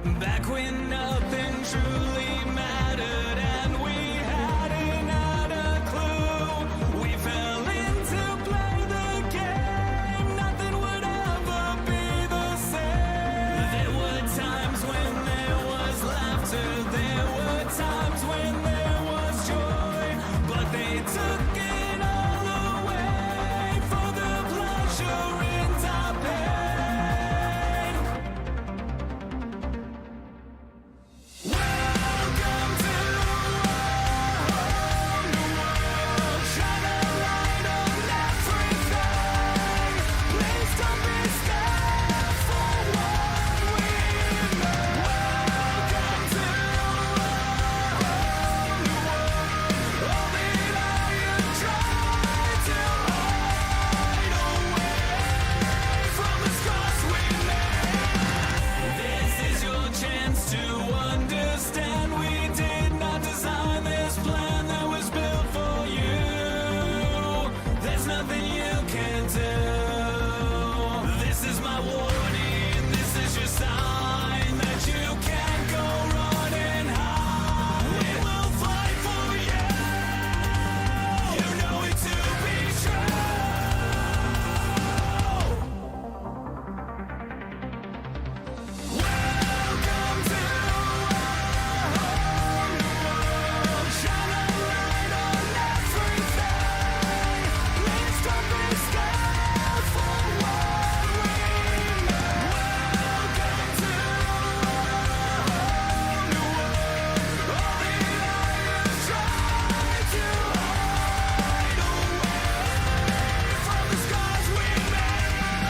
Back when nothing truly mattered and we hadn't had a clue. We fell in to play the game. Nothing would ever be the same. There were times when there was laughter. There were times when there was joy. But they took it all away for the pleasure in our pain. Welcome to a whole new world. Shine a light on everything. Please don't be scared for what we made. Welcome to a whole new world. All that I have tried to hide away from the scars we made. This is your chance to understand we did not design this plan that was built for you. There's nothing you can do. This is my warning, this is your sign that you can't go running high. We will fight for you. You know it to be true. Welcome to a whole new world. Shine a light on everything. Please don't be scared for what we made. Welcome to a whole new world. All that I have tried to hide away from the scars we made.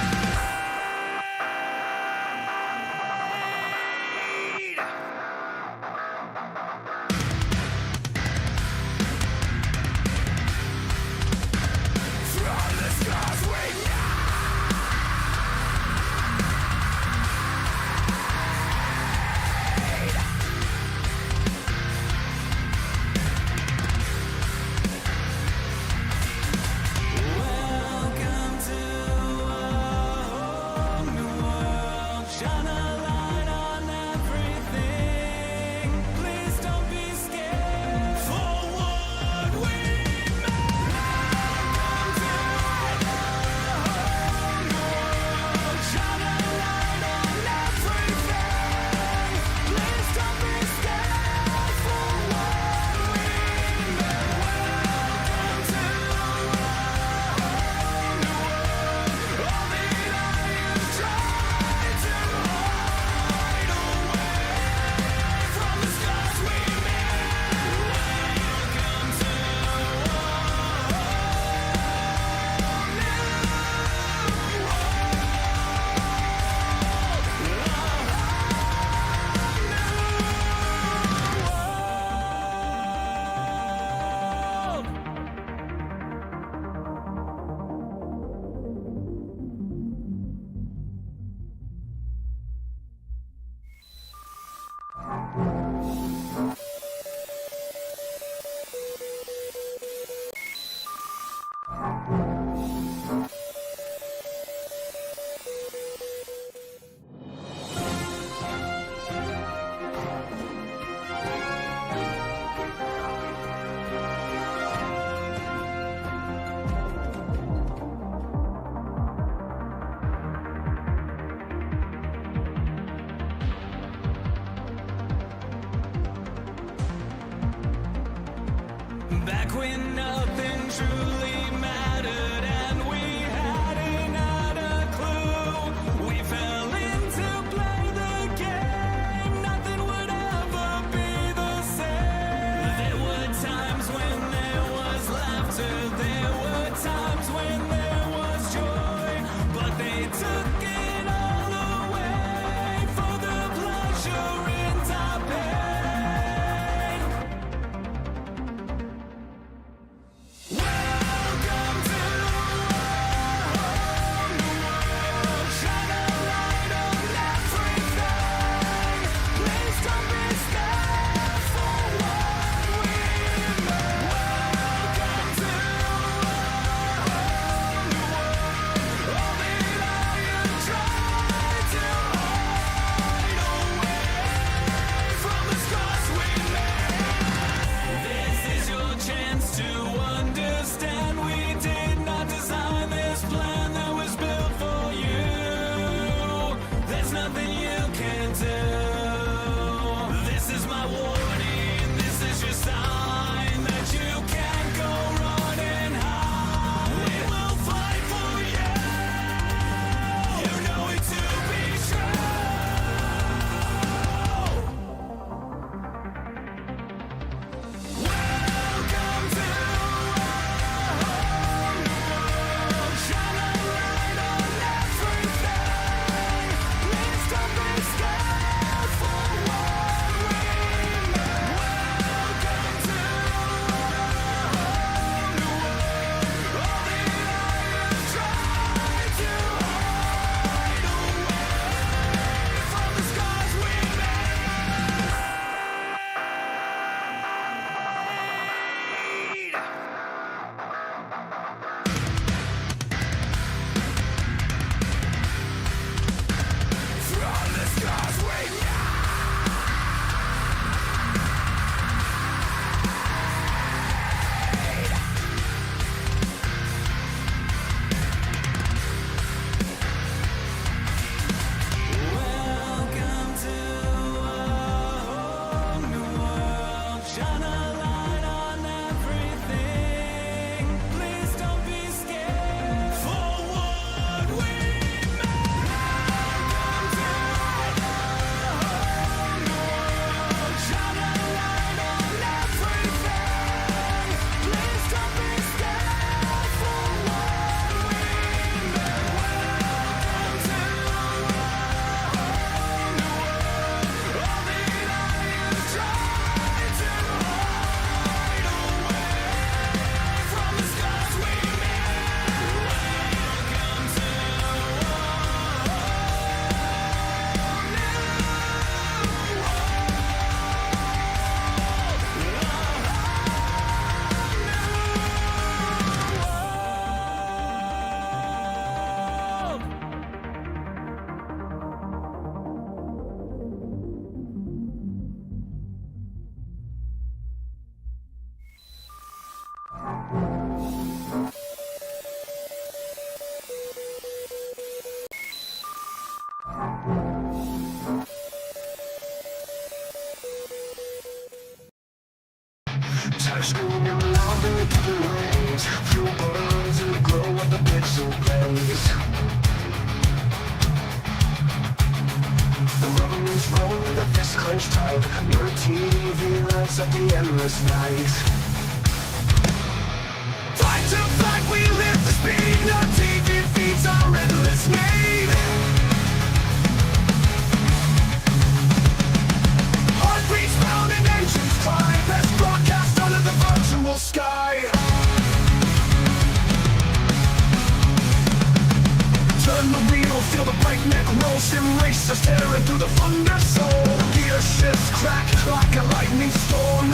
From the scars we Welcome to a whole new world. Shine a light on everything. Please don't be scared for what we made. Welcome to a whole new world. Shine a light on everything. Please don't be scared for what we made. Welcome to a whole new world. All that I have tried to hide away from the scars we made. Welcome to a Back when nothing truly mattered and we hadn't had a clue. We fell in to play the game. Nothing would ever be the same. There were times when there was laughter. There were times when there was joy. But they took it all away for the pleasure in our pain. Welcome screaming louder through the rains. Fuel burns in the glow of the pixel blaze. The road is rolling with a fist clenched tight. Your TV lights up the endless night. Fight to fight, we live for speed. No TV feeds our endless need. Heartbeats pounding, engines climb. Best broadcast under the virtual sky. Turn the wheel, feel the breakneck roll. Sim racers tearing through the thunder soul. Gear shifts crack like a lightning storm.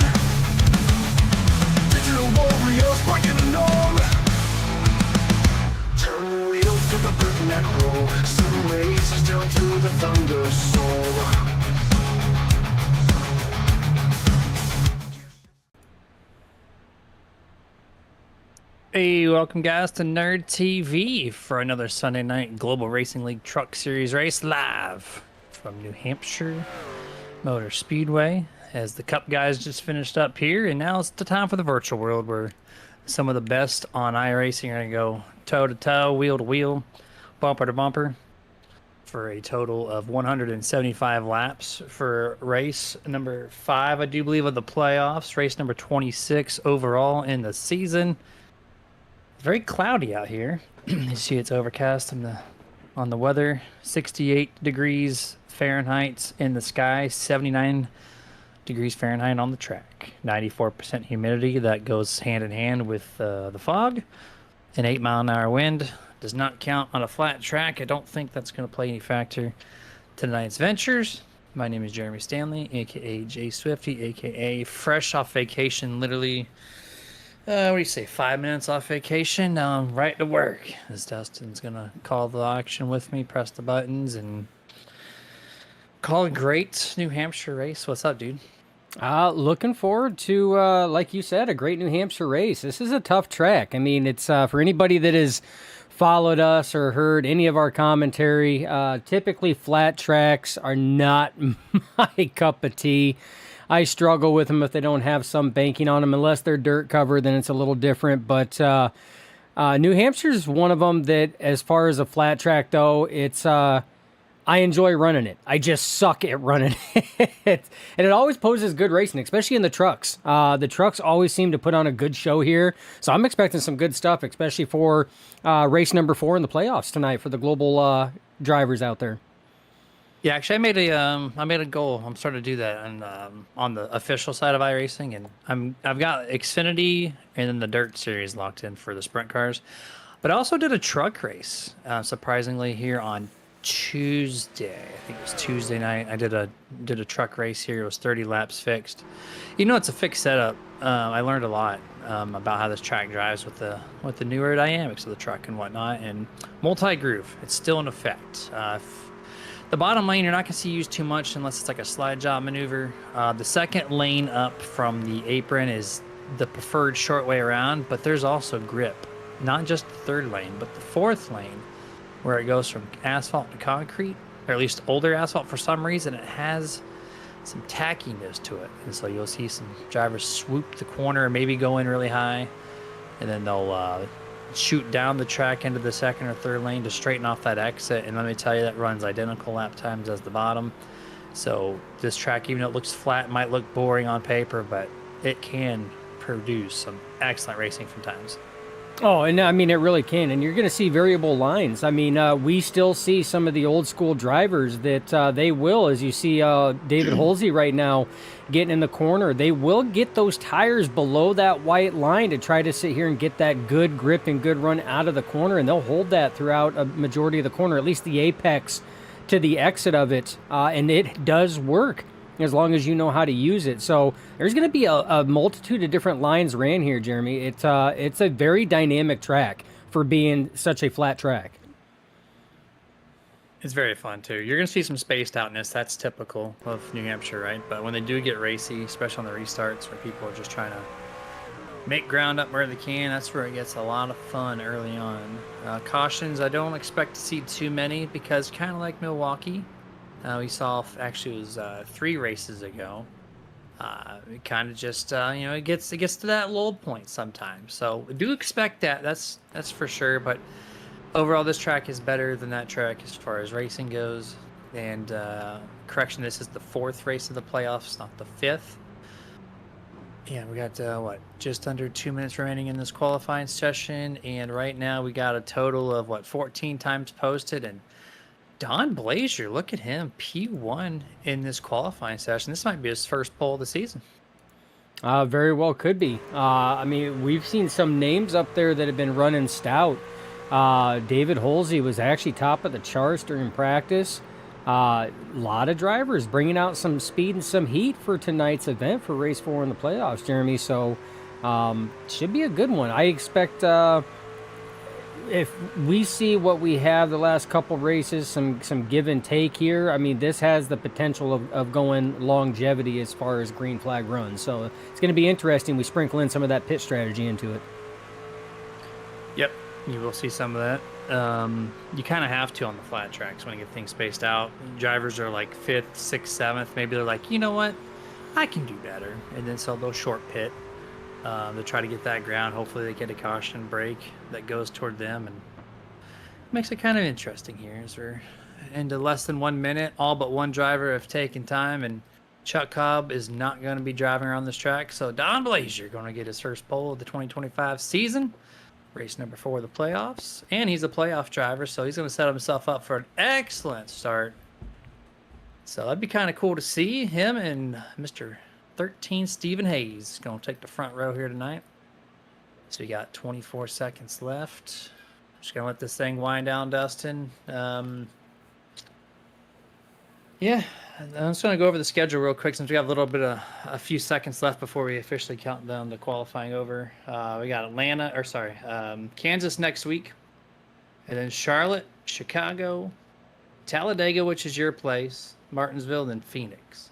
Digital warriors breaking the norm. Turn the wheel through the breakneck roll. Sim racers tearing through the thunder soul. Hey, welcome guys to Nerd TV for another Sunday night Global Racing League Truck Series race live from New Hampshire Motor Speedway as the Cup guys just finished up here, and now it's the time for the virtual world where some of the best on iRacing are going to go toe to toe, wheel to wheel, bumper to bumper for a total of 175 laps for race number 5, I do believe, of the playoffs, race number 26 overall in the season. Very cloudy out here. You see it's overcast on the weather. 68 degrees Fahrenheit in the sky, 79 degrees Fahrenheit on the track. 94% humidity that goes hand in hand with the fog. An 8-mile-an-hour wind does not count on a flat track. I don't think that's going to play any factor to tonight's ventures. My name is Jeremy Stanley, aka Jay Swifty, aka fresh off vacation, literally. What do you say, 5 minutes off vacation? Now I'm right to work. As Dustin's going to call the auction with me, press the buttons, and call a great New Hampshire race. What's up, dude? Looking forward to, like you said, a great New Hampshire race. This is a tough track. I mean, it's for anybody that has followed us or heard any of our commentary, typically flat tracks are not my cup of tea. I struggle with them if they don't have some banking on them. Unless they're dirt covered, then it's a little different. But New Hampshire's one of them that, as far as a flat track, though, it's I enjoy running it. I just suck at running it. And it always poses good racing, especially in the trucks. The trucks always seem to put on a good show here. So I'm expecting some good stuff, especially for race number 4 in the playoffs tonight for the global drivers out there. Yeah, actually, I made a goal. I'm starting to do that on the official side of iRacing, and I've got Xfinity and then the Dirt Series locked in for the sprint cars. But I also did a truck race, surprisingly, here on Tuesday. I think it was Tuesday night. I did a truck race here. It was 30 laps fixed. You know, it's a fixed setup. I learned a lot about how this track drives with the new aerodynamics of the truck and whatnot, and multi-groove. It's still in effect. The bottom lane, you're not going to see used too much unless it's like a slide job maneuver. The second lane up from the apron is the preferred short way around, but there's also grip. Not just the third lane, but the fourth lane, where it goes from asphalt to concrete, or at least older asphalt for some reason. It has some tackiness to it. And so you'll see some drivers swoop the corner, maybe go in really high, and then they'll shoot down the track into the second or third lane to straighten off that exit. And let me tell you, that runs identical lap times as the bottom. So this track, even though it looks flat, might look boring on paper, but it can produce some excellent racing from times. Oh, and I mean, it really can. And you're going to see variable lines. I mean, we still see some of the old school drivers that they will, as you see David Holsey right now getting in the corner, they will get those tires below that white line to try to sit here and get that good grip and good run out of the corner. And they'll hold that throughout a majority of the corner, at least the apex to the exit of it. And it does work as long as you know how to use it. So there's going to be a multitude of different lines ran here, Jeremy. It's a very dynamic track for being such a flat track. It's very fun, too. You're going to see some spaced outness. That's typical of New Hampshire, right? But when they do get racy, especially on the restarts where people are just trying to make ground up where they can, that's where it gets a lot of fun early on. Cautions, I don't expect to see too many because kind of like Milwaukee, we saw, actually it was 3 races ago, It kind of just it gets to that lull point sometimes. So do expect that. That's for sure. But overall, this track is better than that track as far as racing goes. And correction, this is the 4th race of the playoffs, not the 5th. Yeah, we got just under 2 minutes remaining in this qualifying session, and right now we got a total of 14 times posted. And Don Blazier, look at him, P1 in this qualifying session. This might be his first pole of the season. Very well could be. I mean, we've seen some names up there that have been running stout. David Holsey was actually top of the charts during practice. A lot of drivers bringing out some speed and some heat for tonight's event for race 4 in the playoffs, Jeremy. So should be a good one. I expect if we see what we have the last couple races, some give and take here. I mean, this has the potential of going longevity as far as green flag runs. So it's going to be interesting. We sprinkle in some of that pit strategy into it. Yep, you will see some of that. You kind of have to on the flat tracks when you get things spaced out. Drivers are like 5th, 6th, 7th. Maybe they're like, you know what, I can do better. And then so they'll short pit. They'll try to get that ground. Hopefully they get a caution break that goes toward them. And it makes it kind of interesting here as we're into less than 1 minute. All but one driver have taken time. And Chuck Cobb is not going to be driving around this track. So Don Blazier going to get his first pole of the 2025 season. Race number 4 of the playoffs, and he's a playoff driver, so he's going to set himself up for an excellent start. So that'd be kind of cool to see him and Mr. 13 Stephen Hayes going to take the front row here tonight. So you got 24 seconds left. Just going to let this thing wind down, Dustin. Yeah, I'm just going to go over the schedule real quick since we have a few seconds left before we officially count down the qualifying over. We got Kansas next week, and then Charlotte, Chicago, Talladega, which is your place, Martinsville, and then Phoenix.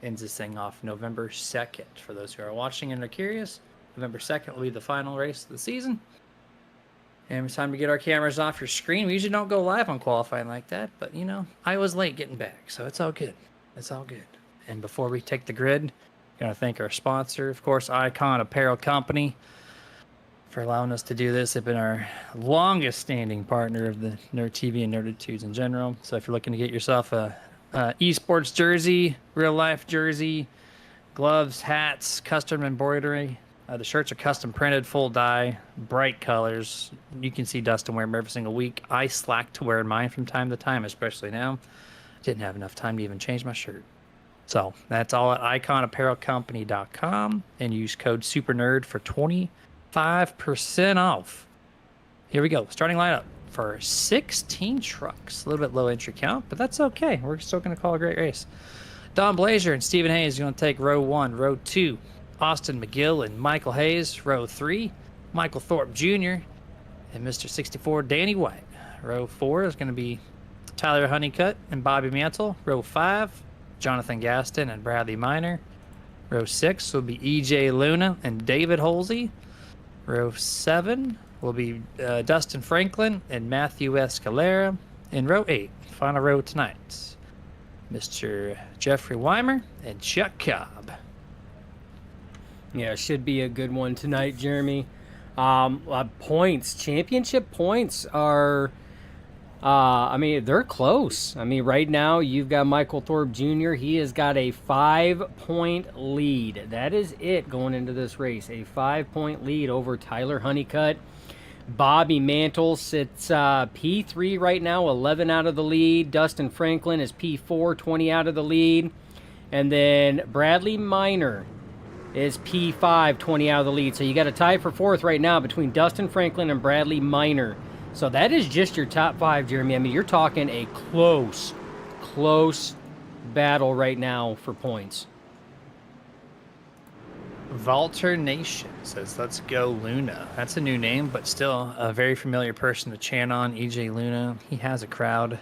Ends this thing off November 2nd. For those who are watching and are curious, November 2nd will be the final race of the season. And it's time to get our cameras off your screen. We usually don't go live on qualifying like that, but I was late getting back, so it's all good. It's all good. And before we take the grid, gotta thank our sponsor, of course, Icon Apparel Company, for allowing us to do this. They've been our longest standing partner of the Nerd TV and Nerditudes in general. So if you're looking to get yourself a esports jersey, real life jersey, gloves, hats, custom embroidery. The shirts are custom printed, full dye, bright colors. You can see Dustin wear them every single week. I slack to wear mine from time to time, especially now. Didn't have enough time to even change my shirt. So that's all at iconapparelcompany.com, and use code SUPERNERD for 25% off. Here we go. Starting lineup for 16 trucks. A little bit low entry count, but that's okay. We're still going to call a great race. Don Blazier and Stephen Hayes are going to take row 1. Row 2, Austin McGill and Michael Hayes. Row 3, Michael Thorpe Jr. and Mr. 64, Danny White. Row 4 is going to be Tyler Honeycutt and Bobby Mantle. Row 5, Jonathan Gaston and Bradley Miner. Row 6 will be EJ Luna and David Holsey. Row 7 will be Dustin Franklin and Matthew Escalera. In row 8, final row tonight, Mr. Jeffrey Weimer and Chuck Cobb. Yeah, should be a good one tonight, Jeremy. Points, championship points are, they're close. Right now you've got Michael Thorpe Jr. He has got a 5-point lead. That is it going into this race. A 5-point lead over Tyler Honeycutt. Bobby Mantle sits P3 right now, 11 out of the lead. Dustin Franklin is P4, 20 out of the lead. And then Bradley Miner is P5, 20 out of the lead. So you got a tie for 4th right now between Dustin Franklin and Bradley Miner. So that is just your top 5, Jeremy. You're talking a close battle right now for points. Valter Nation says, let's go Luna. That's a new name, but still a very familiar person to chant on. EJ Luna, he has a crowd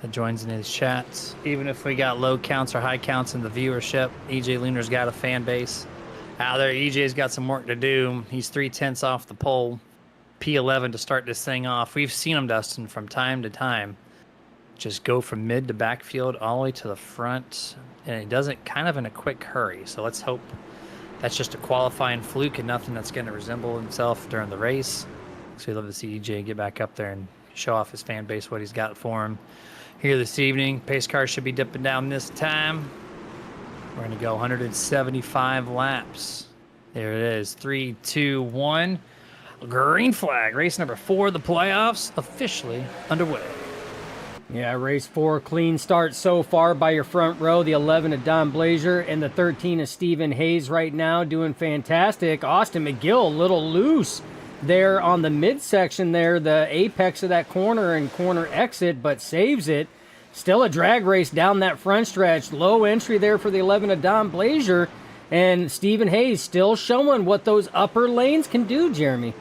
that joins in his chats. Even if we got low counts or high counts in the viewership, EJ Luna's got a fan base out there. EJ's got some work to do. He's 3/10 off the pole, P11 to start this thing off. We've seen him, Dustin, from time to time just go from mid to backfield all the way to the front. and he does it kind of in a quick hurry. So let's hope that's just a qualifying fluke and nothing that's going to resemble himself during the race. So we'd love to see EJ get back up there and show off his fan base what he's got for him here this evening. Pace car should be dipping down this time. We're going to go 175 laps. There it is. 3, 2, 1. Green flag. Race number 4 of the playoffs officially underway. Yeah, race 4, clean start so far by your front row. The 11 of Don Blazer and the 13 of Stephen Hayes right now doing fantastic. Austin McGill a little loose there on the midsection there, the apex of that corner and corner exit, but saves it. Still a drag race down that front stretch. Low entry there for the 11 of Don Blazer. And Stephen Hayes still showing what those upper lanes can do, Jeremy.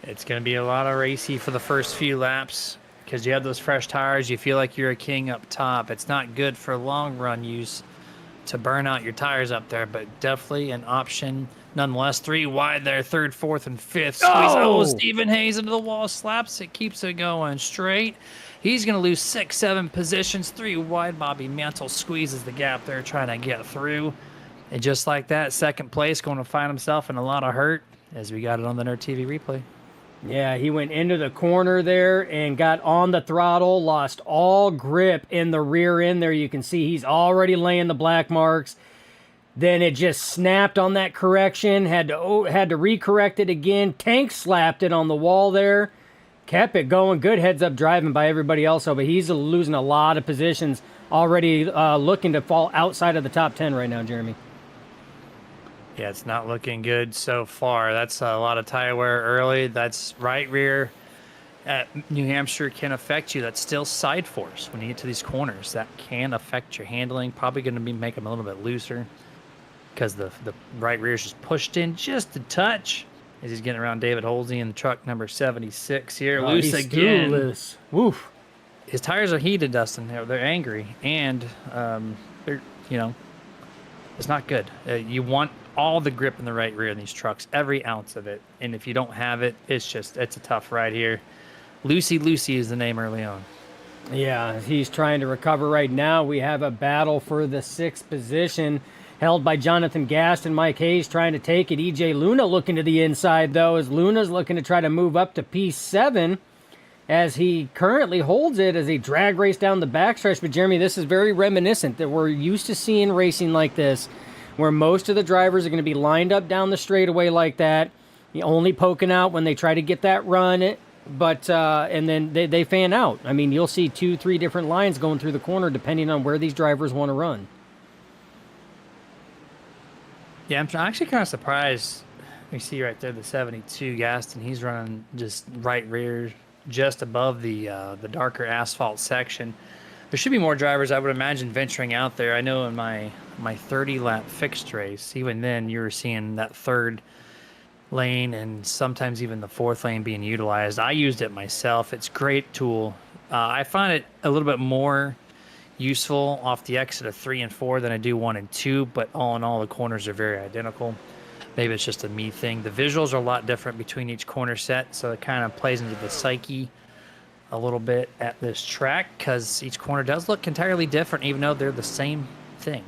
It's going to be a lot of racy for the first few laps because you have those fresh tires. You feel like you're a king up top. It's not good for long run use to burn out your tires up there, but definitely an option. Nonetheless, 3 wide there, 3rd, 4th, and 5th. Squeeze. Oh, Stephen Hayes into the wall, slaps it, keeps it going straight. He's going to lose 6, 7 positions. 3 wide. Bobby Mantle squeezes the gap there, trying to get through. And just like that, 2nd place going to find himself in a lot of hurt as we got it on the Nerd TV replay. Yeah, he went into the corner there and got on the throttle, lost all grip in the rear end there. You can see he's already laying the black marks. Then it just snapped on that correction, had to recorrect it again. Tank slapped it on the wall there. Kept it going. Good heads-up driving by everybody else, but he's losing a lot of positions, already looking to fall outside of the top 10 right now, Jeremy. Yeah, it's not looking good so far. That's a lot of tire wear early. That's right rear at New Hampshire can affect you. That's still side force when you get to these corners. That can affect your handling. Probably going to make them a little bit looser because the right rear is just pushed in just a touch as he's getting around David Holsey in truck number 76 here. Loose he's again. Loose. Woof. His tires are heated, Dustin. They're angry, and they're, it's not good. You want all the grip in the right rear in these trucks, every ounce of it. And if you don't have it, it's a tough ride here. Lucy is the name early on. Yeah, he's trying to recover right now. We have a battle for the 6th position held by Jonathan Gast and Mike Hayes trying to take it. EJ Luna looking to the inside, though, as Luna's looking to try to move up to P7 as he currently holds it as a drag race down the backstretch. But, Jeremy, this is very reminiscent that we're used to seeing racing like this, where most of the drivers are going to be lined up down the straightaway like that, only poking out when they try to get that run, but and then they fan out. I mean, you'll see 2, 3 different lines going through the corner depending on where these drivers want to run. Yeah, I'm actually kind of surprised. You see right there the 72 Gaston. He's running just right rear, just above the darker asphalt section. There should be more drivers, I would imagine, venturing out there. I know in my 30-lap fixed race, even then you were seeing that 3rd lane and sometimes even the 4th lane being utilized. I used it myself. It's a great tool. I find it a little bit more useful off the exit of 3 and 4 than I do 1 and 2, but all in all, the corners are very identical. Maybe it's just a me thing. The visuals are a lot different between each corner set, so it kind of plays into the psyche a little bit at this track because each corner does look entirely different, even though they're the same thing.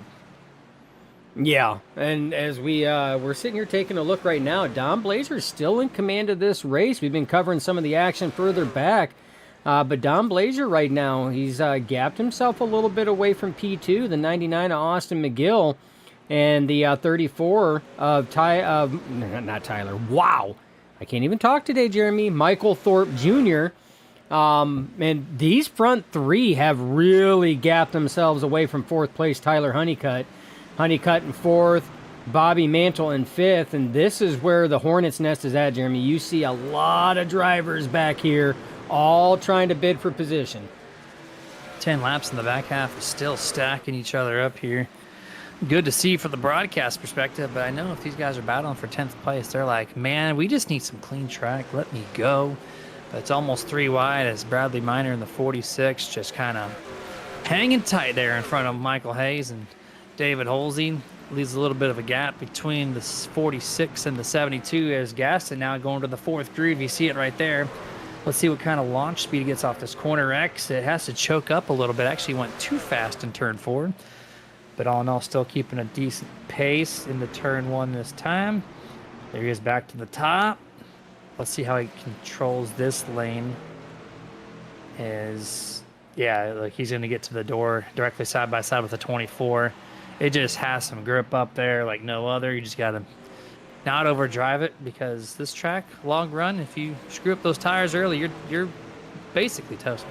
Yeah, and as we're sitting here taking a look right now, Don Blazer is still in command of this race. We've been covering some of the action further back, but Don Blazer right now, he's gapped himself a little bit away from P2, the 99 of Austin McGill, and the 34 of not Tyler. Wow, I can't even talk today, Jeremy. Michael Thorpe Jr. And these front 3 have really gapped themselves away from 4th place Tyler Honeycutt in 4th, Bobby Mantle in 5th, and this is where the hornet's nest is at, Jeremy. You see a lot of drivers back here all trying to bid for position. 10 laps in the back half, still stacking each other up here. Good to see for the broadcast perspective, but I know if these guys are battling for 10th place, they're like, man, we just need some clean track. Let me go. But it's almost 3 wide as Bradley Miner in the 46 just kind of hanging tight there in front of Michael Hayes, and David Holsey leaves a little bit of a gap between the 46 and the 72 as Gaston now going to the 4th groove. You see it right there. Let's see what kind of launch speed he gets off this corner X. It has to choke up a little bit. Actually went too fast in turn 4. But all in all, still keeping a decent pace into turn 1 this time. There he is back to the top. Let's see how he controls this lane. Like he's going to get to the door directly side by side with the 24. It just has some grip up there like no other. You just got to not overdrive it, because this track, long run, if you screw up those tires early, you're basically toasting.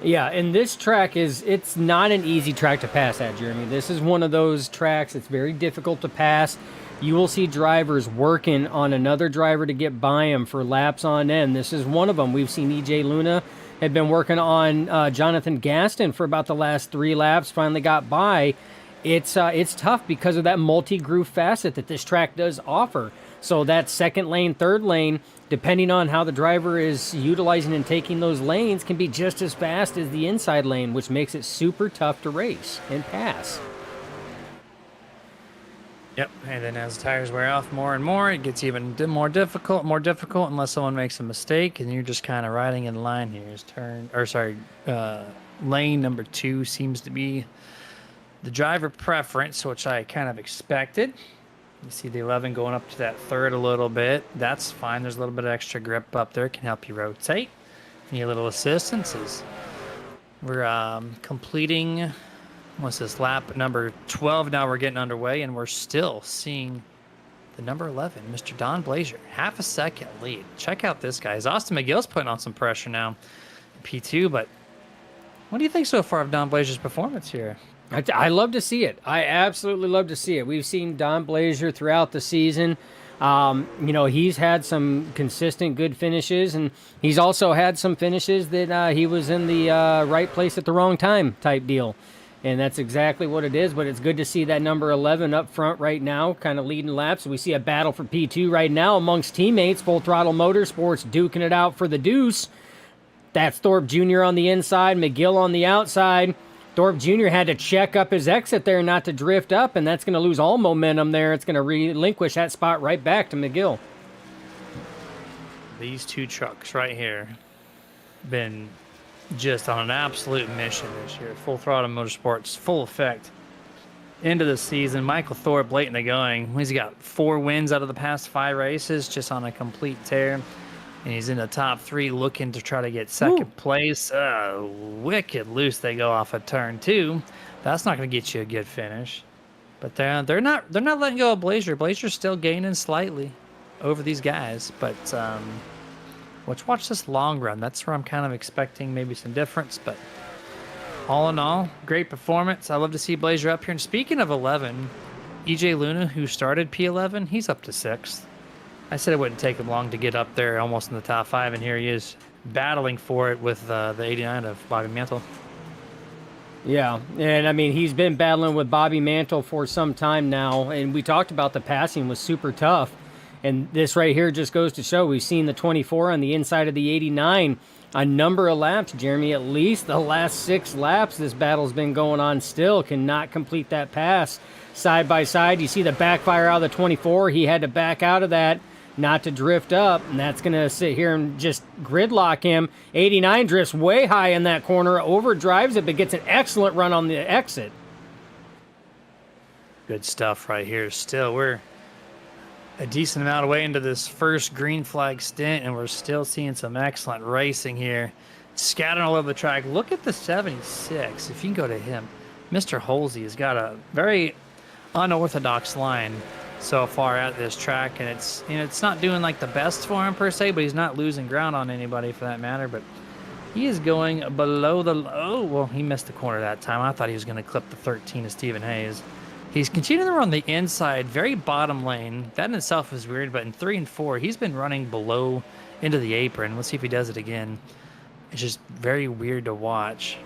Yeah, and this track it's not an easy track to pass at, Jeremy. This is one of those tracks that's very difficult to pass. You will see drivers working on another driver to get by him for laps on end. This is one of them. We've seen EJ Luna had been working on Jonathan Gaston for about the last 3 laps, finally got by. It's tough because of that multi-groove facet that this track does offer. So that second lane, third lane, depending on how the driver is utilizing and taking those lanes, can be just as fast as the inside lane, which makes it super tough to race and pass. Yep, and then as the tires wear off more and more, it gets even more difficult unless someone makes a mistake, and you're just kind of riding in line here. Lane number 2 seems to be the driver preference, which I kind of expected. You see the 11 going up to that third a little bit. That's fine. There's a little bit of extra grip up there. Can help you rotate. Need a little assistance. We're completing, what's this, lap number 12 now. We're getting underway, and we're still seeing the number 11, Mr. Don Blazier. Half a second lead. Check out this guy. Austin McGill's putting on some pressure now in P2, but what do you think so far of Don Blazier's performance here? I love to see it. I absolutely love to see it. We've seen Don Blazier throughout the season. He's had some consistent good finishes, and he's also had some finishes that he was in the right place at the wrong time type deal. And that's exactly what it is, but it's good to see that number 11 up front right now, kind of leading laps. We see a battle for P2 right now amongst teammates. Full Throttle Motorsports duking it out for the deuce. That's Thorpe Jr. on the inside, McGill on the outside. Thorpe Jr. had to check up his exit there not to drift up, and that's going to lose all momentum there. It's going to relinquish that spot right back to McGill. These 2 trucks right here been just on an absolute mission this year. Full Throttle Motorsports, full effect into the season. Michael Thorpe late in the going. He's got 4 wins out of the past 5 races, just on a complete tear. And he's in the top 3 looking to try to get second place. Wicked loose they go off of turn 2. That's not going to get you a good finish. But they're not letting go of Blazier. Blazier's still gaining slightly over these guys. But let's watch this long run. That's where I'm kind of expecting maybe some difference. But all in all, great performance. I love to see Blazier up here. And speaking of 11, EJ Luna, who started P11, he's up to 6th. I said it wouldn't take him long to get up there almost in the top 5, and here he is battling for it with the 89 of Bobby Mantle. Yeah, and I mean, he's been battling with Bobby Mantle for some time now, and we talked about the passing was super tough, and this right here just goes to show we've seen the 24 on the inside of the 89 a number of laps, Jeremy. At least the last 6 laps this battle's been going on still, cannot complete that pass side by side. You see the backfire out of the 24. He had to back out of that not to drift up, and that's going to sit here and just gridlock him. 89 drifts way high in that corner, overdrives it, but gets an excellent run on the exit. Good stuff right here. Still, we're a decent amount of way into this first green flag stint, and we're still seeing some excellent racing here. Scattering all over the track. Look at the 76. If you can go to him, Mr. Holsey has got a very unorthodox line so far at this track, and it's not doing like the best for him per se, but he's not losing ground on anybody for that matter. But he is going below the well, he missed the corner that time. I thought he was going to clip the 13 of Stephen Hayes. He's continuing to run the inside, very bottom lane. That in itself is weird, but in 3 and 4, he's been running below into the apron. Let's see if he does it again. It's just very weird to watch.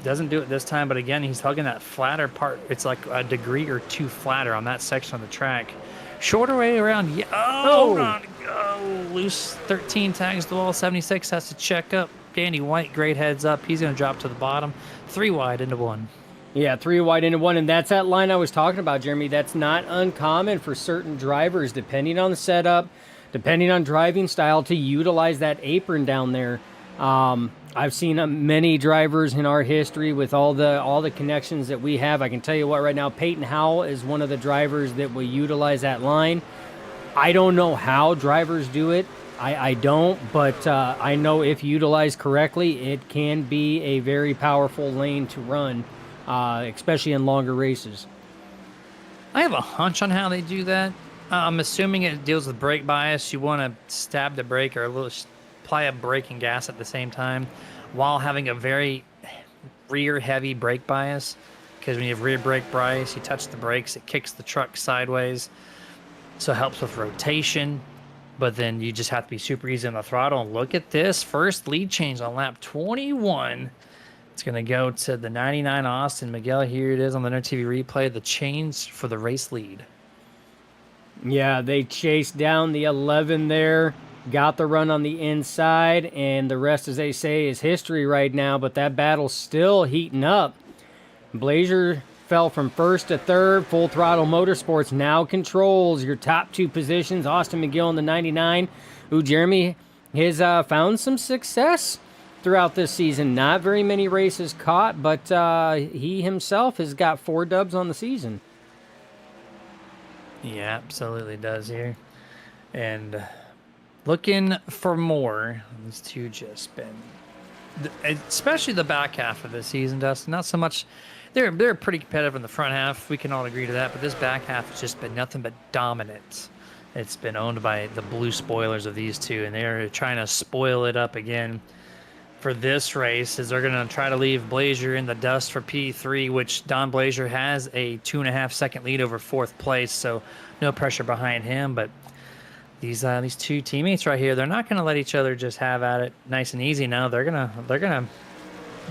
Doesn't do it this time, but again, he's hugging that flatter part. It's like a degree or 2 flatter on that section of the track. Shorter way around. Yeah. Oh, loose 13 tags the wall. 76 has to check up. Danny White, great heads up. He's going to drop to the bottom. 3 wide into 1. Yeah, 3 wide into 1, and that's that line I was talking about, Jeremy. That's not uncommon for certain drivers, depending on the setup, depending on driving style, to utilize that apron down there. I've seen many drivers in our history with all the connections that we have. I can tell you what, right now, Peyton Howell is one of the drivers that will utilize that line. I don't know how drivers do it. I don't, but I know if utilized correctly, it can be a very powerful lane to run, especially in longer races. I have a hunch on how they do that. I'm assuming it deals with brake bias. You want to stab the brake or apply a brake and gas at the same time while having a very rear heavy brake bias. Because when you have rear brake bias, you touch the brakes, it kicks the truck sideways. So it helps with rotation. But then you just have to be super easy on the throttle. And look at this first lead change on lap 21. It's going to go to the 99 Austin. Miguel, here it is on the NRTV replay. The change for the race lead. Yeah, they chased down the 11 there, got the run on the inside, and the rest, as they say, is history right now. But that battle's still heating up. Blazer fell from first to third. Full Throttle Motorsports now controls your top two positions. Austin McGill in the 99, who Jeremy has found some success throughout this season. Not very many races caught, but he himself has got 4 dubs on the season. He absolutely does here. And looking for more. These two just been, especially the back half of the season, Dustin. Not so much. They're pretty competitive in the front half. We can all agree to that. But this back half has just been nothing but dominance. It's been owned by the blue spoilers of these two, and they're trying to spoil it up again for this race, as they're going to try to leave Blazer in the dust for P3, which Don Blazer has a 2.5-second lead over 4th place, so no pressure behind him. But these two teammates right here, they're not going to let each other just have at it nice and easy. Now they're gonna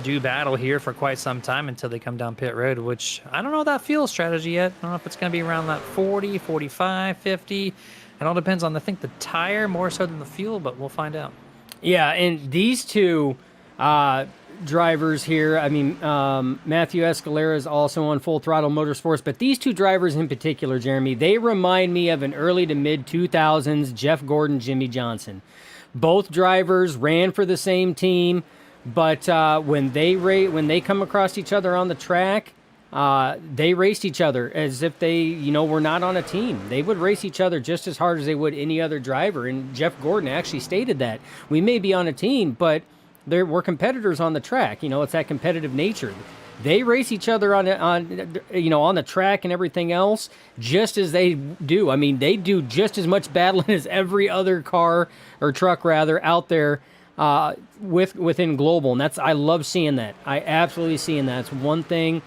do battle here for quite some time until they come down pit road, which I don't know that fuel strategy yet. I don't know if it's going to be around that 40, 45, 50. It all depends on, I think, the tire more so than the fuel, but we'll find out. Yeah, and these two drivers here, I mean, Matthew Escalera is also on Full Throttle Motorsports, but these two drivers in particular, Jeremy, they remind me of an early to mid-2000s Jeff Gordon, Jimmy Johnson. Both drivers ran for the same team, but when they come across each other on the track, they raced each other as if they, were not on a team. They would race each other just as hard as they would any other driver. And Jeff Gordon actually stated that we may be on a team, but we're competitors on the track. It's that competitive nature. They race each other on the track and everything else, just as they do. I mean, they do just as much battling as every other car or truck rather out there within Global, and I love seeing that. I absolutely seeing that. It's one thing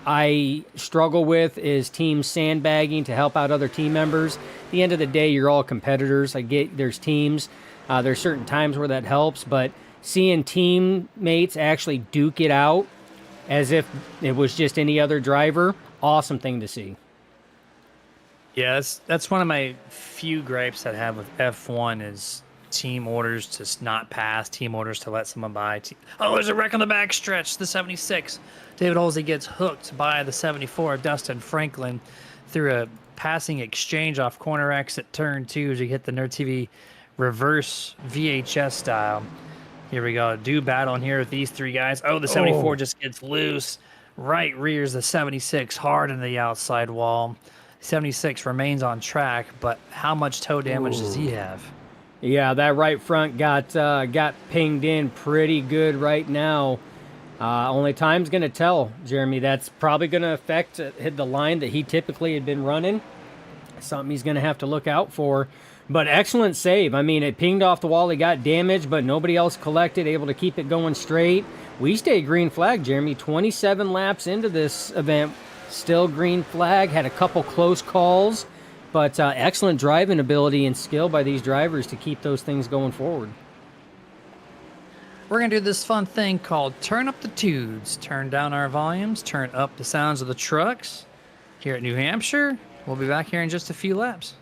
I struggle with is team sandbagging to help out other team members. At the end of the day, you're all competitors. I get there's teams. There's certain times where that helps, but seeing teammates actually duke it out as if it was just any other driver, awesome thing to see. Yeah, that's one of my few gripes that I have with F1 is team orders to not pass, team orders to let someone by. Oh, there's a wreck on the back stretch, the 76. David Holsey gets hooked by the 74, Dustin Franklin, through a passing exchange off corner exit turn 2 as you hit the Nerd TV reverse VHS style. Here we go. Do battle in here with these three guys. Oh, the 74 just gets loose. Right rears the 76 hard into the outside wall. 76 remains on track, but how much toe damage does he have? Yeah, that right front got pinged in pretty good right now. Only time's going to tell, Jeremy. That's probably going to affect the line that he typically had been running. Something he's going to have to look out for. But excellent save. I mean, it pinged off the wall. He got damaged, but nobody else collected, able to keep it going straight. We stay green flag, Jeremy. 27 laps into this event, still green flag. Had a couple close calls, but excellent driving ability and skill by these drivers to keep those things going forward. We're going to do this fun thing called Turn Up the Tunes. Turn down our volumes, turn up the sounds of the trucks here at New Hampshire. We'll be back here in just a few laps.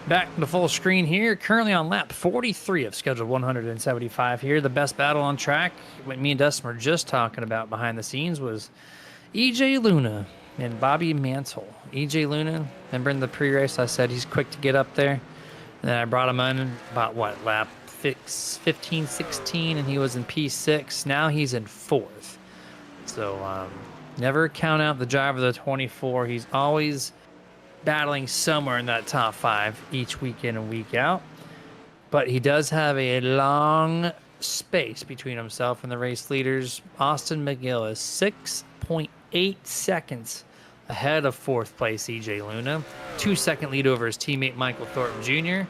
Back to full screen here. Currently on lap 43 of scheduled 175 here. The best battle on track, what me and Dustin were just talking about behind the scenes, was EJ Luna and Bobby Mantle. EJ Luna, remember in the pre-race I said he's quick to get up there? And then I brought him on about, what, lap 15, 16, and he was in P6. Now he's in 4th. So never count out the driver of the 24. He's always battling somewhere in that top 5 each week in and week out. But he does have a long space between himself and the race leaders. Austin McGill is 6.8 seconds ahead of 4th place EJ Luna. 2-second lead over his teammate Michael Thorpe Jr.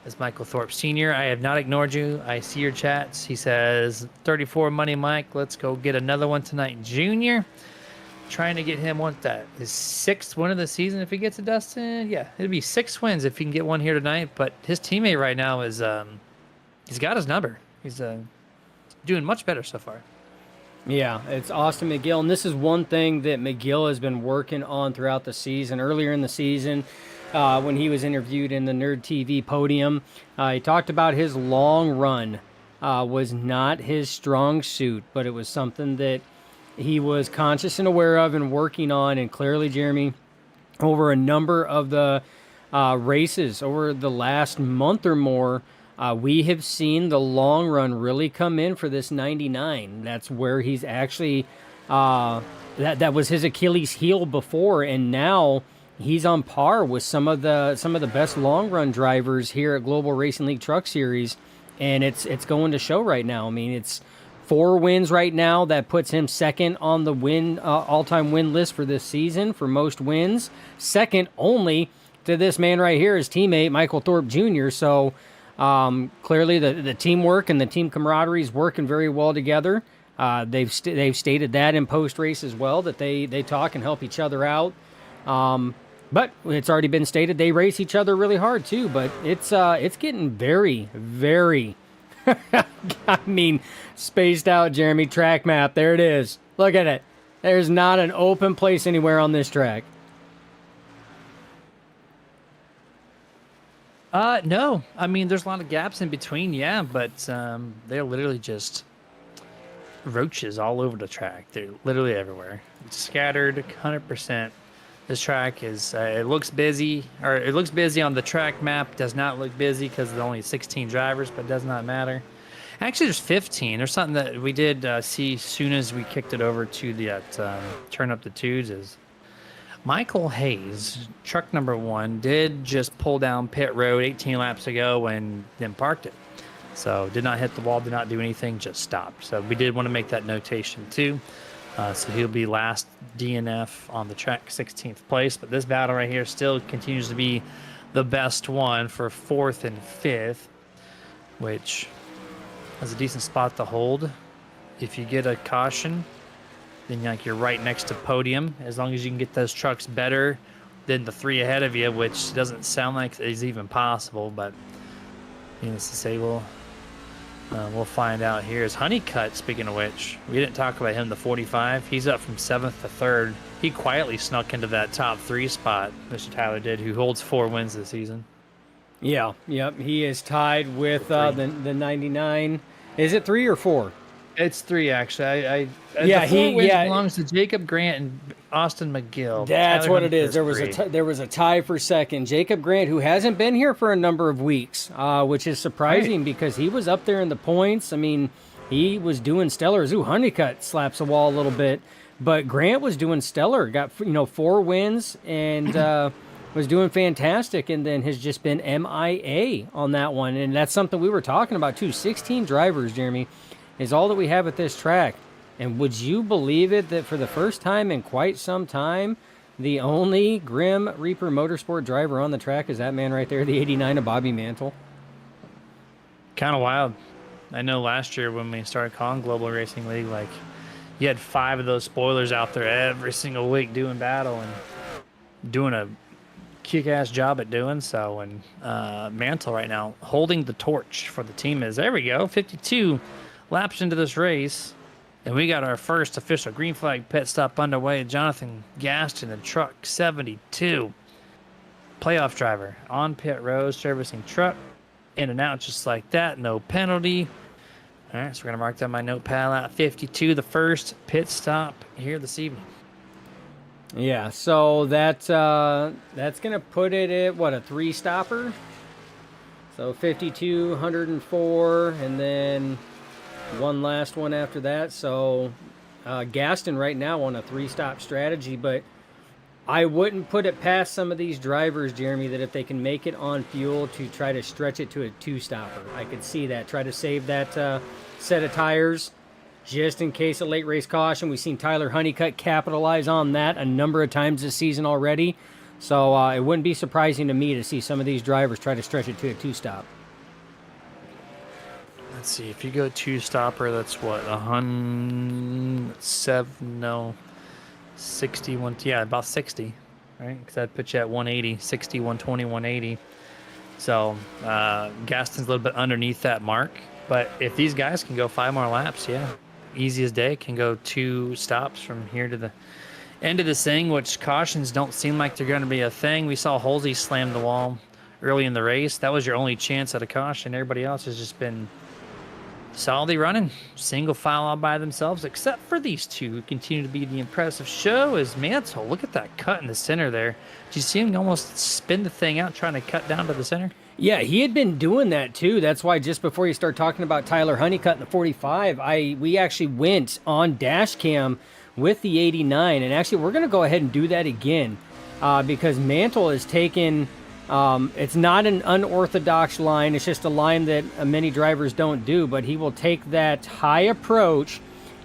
As Michael Thorpe Sr., I have not ignored you. I see your chats. He says, 34 money, Mike. Let's go get another one tonight, Junior. Trying to get him, what's that? His 6th win of the season if he gets it, Dustin? Yeah, it'd be 6 wins if he can get one here tonight. But his teammate right now is, he's got his number. He's doing much better so far. Yeah, it's Austin McGill. And this is one thing that McGill has been working on throughout the season. Earlier in the season, when he was interviewed in the Nerd TV podium, he talked about his long run was not his strong suit, but it was something that he was conscious and aware of and working on. And clearly, Jeremy, over a number of the races over the last month or more, we have seen the long run really come in for this 99. That's where he's actually, that was his Achilles heel before, and now he's on par with some of the best long run drivers here at Global Racing League Truck Series, and it's going to show right now. I mean, it's 4 wins right now. That puts him second on the all-time win list for this season for most wins. Second only to this man right here, his teammate, Michael Thorpe Jr. So clearly the teamwork and the team camaraderie is working very well together. They've stated that in post-race as well, that they talk and help each other out. But it's already been stated they race each other really hard too. But it's getting very, very I mean, spaced out, Jeremy. Track map. There it is. Look at it. There's not an open place anywhere on this track. No. I mean, there's a lot of gaps in between, yeah, but they're literally just roaches all over the track. They're literally everywhere. It's scattered 100%. This track is, it looks busy on the track map. Does not look busy because there's only 16 drivers, but it does not matter. Actually, there's 15. There's something that we did see as soon as we kicked it over to the Turn Up the Twos is Michael Hayes, truck number 1, did just pull down pit road 18 laps ago and then parked it. So did not hit the wall, did not do anything, just stopped. So we did want to make that notation too. So he'll be last DNF on the track, 16th place. But this battle right here still continues to be the best one for 4th and 5th, which is a decent spot to hold. If you get a caution, then you're right next to podium. As long as you can get those trucks better than the 3 ahead of you, which doesn't sound like is even possible. But needless to say, we'll find out here. Is Honeycutt, speaking of which, we didn't talk about him, the 45. He's up from 7th to 3rd. He quietly snuck into that top 3 spot, Mr. Tyler did, who holds 4 wins this season. Yeah, yep. He is tied with the 99. Is it 3 or 4? It's 3, actually. Yeah, the 4 wins belongs to Jacob Grant and Austin McGill. That's Tyler what it is. Hunter There was a tie for second. Jacob Grant, who hasn't been here for a number of weeks, which is surprising because he was up there in the points. I mean, he was doing stellar. Ooh, Honeycutt slaps the wall a little bit, but Grant was doing stellar. Got 4 wins and was doing fantastic, and then has just been MIA on that one. And that's something we were talking about too. 16 drivers, Jeremy, is all that we have at this track. And would you believe it that for the first time in quite some time, the only Grim Reaper Motorsport driver on the track is that man right there, the 89 of Bobby Mantle? Kind of wild. I know last year when we started calling Global Racing League, like, you had 5 of those spoilers out there every single week doing battle and doing a kick-ass job at doing so. And Mantle right now holding the torch for the team is, there we go, 52 laps into this race. And we got our first official green flag pit stop underway. Jonathan Gaston in truck 72. playoff driver on pit road, servicing truck, in and out just like that, no penalty. All right, so we're gonna mark down my notepad out 52, the first pit stop here this evening. Yeah, so that's gonna put it at what, a 3-stopper? So 52, 104, and then one last one after that. So Gaston right now on a 3-stop strategy, but I wouldn't put it past some of these drivers, Jeremy, that if they can make it on fuel to try to stretch it to a 2-stopper. I could see that. Try to save that set of tires just in case of late race caution. We've seen Tyler Honeycutt capitalize on that a number of times this season already. So it wouldn't be surprising to me to see some of these drivers try to stretch it to a 2-stop. Let's see, if you go 2-stopper, that's what, 61, yeah, about 60, right? Because that puts you at 180, 60, 120, 180. So Gaston's a little bit underneath that mark. But if these guys can go 5 more laps, yeah, easiest day, can go 2 stops from here to the end of this thing, which cautions don't seem like they're going to be a thing. We saw Halsey slam the wall early in the race. That was your only chance at a caution. Everybody else has just been solidly running single file all by themselves, except for these two who continue to be the impressive show. Is Mantle. Look at that cut in the center there. Did you see him almost spin the thing out trying to cut down to the center? Yeah, he had been doing that too. That's why just before you start talking about Tyler Honeycutt in the 45, we actually went on dash cam with the 89, and actually we're going to go ahead and do that again because Mantle is taken. It's not an unorthodox line. It's just a line that many drivers don't do, but he will take that high approach,